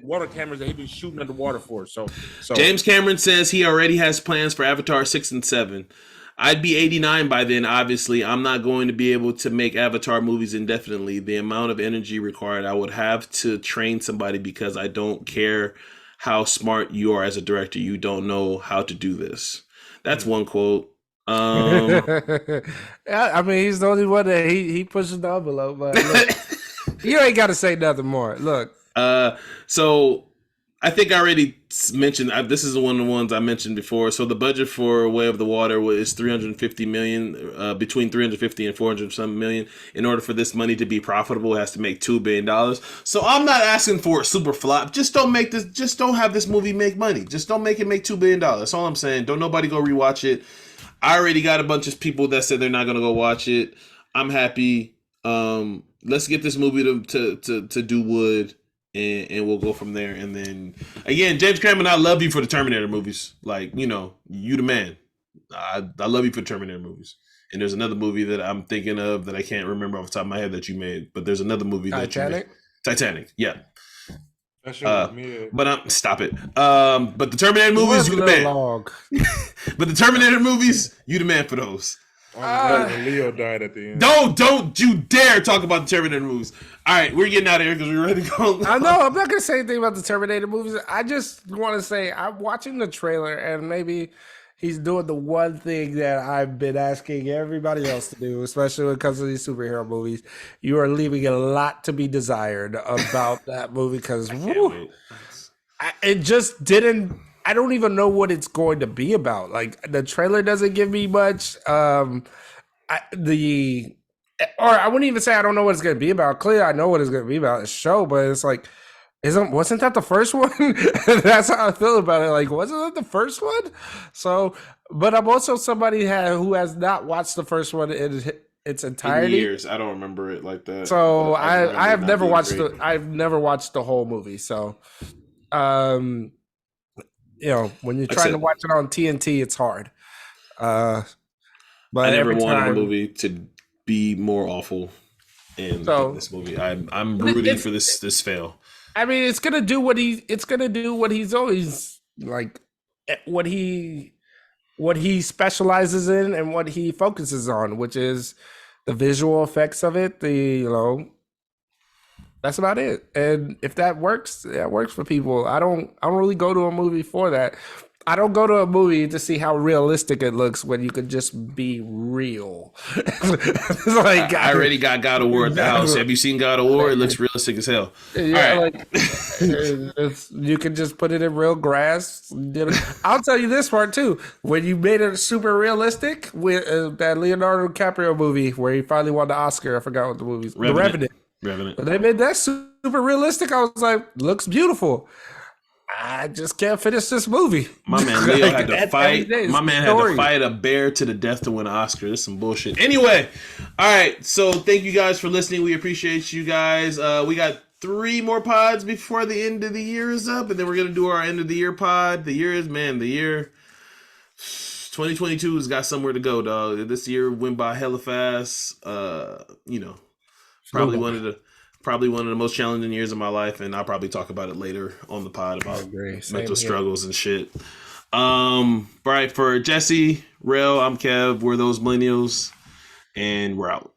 water cameras that he's been shooting underwater for. So James Cameron says he already has plans for Avatar 6 and 7. I'd be 89 by then, obviously. I'm not going to be able to make Avatar movies indefinitely. The amount of energy required, I would have to train somebody because I don't care how smart you are as a director. You don't know how to do this. That's one quote. Yeah, I mean, he's the only one that he pushes the envelope. But look, you ain't got to say nothing more. Look, So I think I already mentioned, this is one of the ones I mentioned before. So the budget for Way of the Water is $350 million, between 350 and 400 some million. In order for this money to be profitable, it has to make $2 billion. So I'm not asking for a super flop. Just don't have this movie make money. Just don't make it make $2 billion. That's all I'm saying. Don't nobody go rewatch it. I already got a bunch of people that said they're not going to go watch it. I'm happy. Let's get this movie to do wood. And we'll go from there. And then again, James Cameron, I love you for the Terminator movies. Like, you the man. I love you for Terminator movies. And there's another movie that I'm thinking of that I can't remember off the top of my head that you made. But there's another movie that Titanic. you made. Titanic. Yeah. That shit was mid. But stop it. But the Terminator movies, you the man. Long. But the Terminator movies, you the man for those. When Leo died at the end. Don't you dare talk about the Terminator movies. All right, we're getting out of here because we're ready to go. I know. I'm not gonna say anything about the Terminator movies. I just want to say I'm watching the trailer, and maybe he's doing the one thing that I've been asking everybody else to do, especially when it comes to these superhero movies. You are leaving a lot to be desired about that movie because it just didn't. I don't even know what it's going to be about. Like the trailer doesn't give me much. I wouldn't even say I don't know what it's going to be about. Clearly, I know what it's going to be about. It's a show, but it's like, wasn't that the first one? That's how I feel about it. Like, wasn't that the first one? So, but I'm also somebody who has not watched the first one in its entirety. In years, I don't remember it like that. So I have never watched I've never watched the whole movie. So, when you're trying to watch it on TNT, it's hard. But I never wanted a movie to be more awful in this movie. I'm rooting for this fail. I mean, it's gonna do what he's always like, what he specializes in and what he focuses on, which is the visual effects of it. That's about it. And if that works, that works for people. I don't really go to a movie for that. I don't go to a movie to see how realistic it looks when you could just be real. Like I already got God of War at the house. Have you seen God of War? It looks realistic as hell. Yeah, right. You can just put it in real grass. I'll tell you this part too. When you made it super realistic with that Leonardo DiCaprio movie where he finally won the Oscar, I forgot what the movie's. The Revenant. But they made that super realistic. I was like, looks beautiful. I just can't finish this movie. My man Leo had to fight. My man had to fight a bear to the death to win an Oscar. This is some bullshit. Anyway, all right. So thank you guys for listening. We appreciate you guys. We got 3 more pods before the end of the year is up, and then we're gonna do our end of the year pod. The year 2022 has got somewhere to go, dog. This year went by hella fast. Probably one of the most challenging years of my life, and I'll probably talk about it later on the pod about mental struggles and shit. Right, for Jesse, Rell, I'm Kev. We're those millennials, and we're out.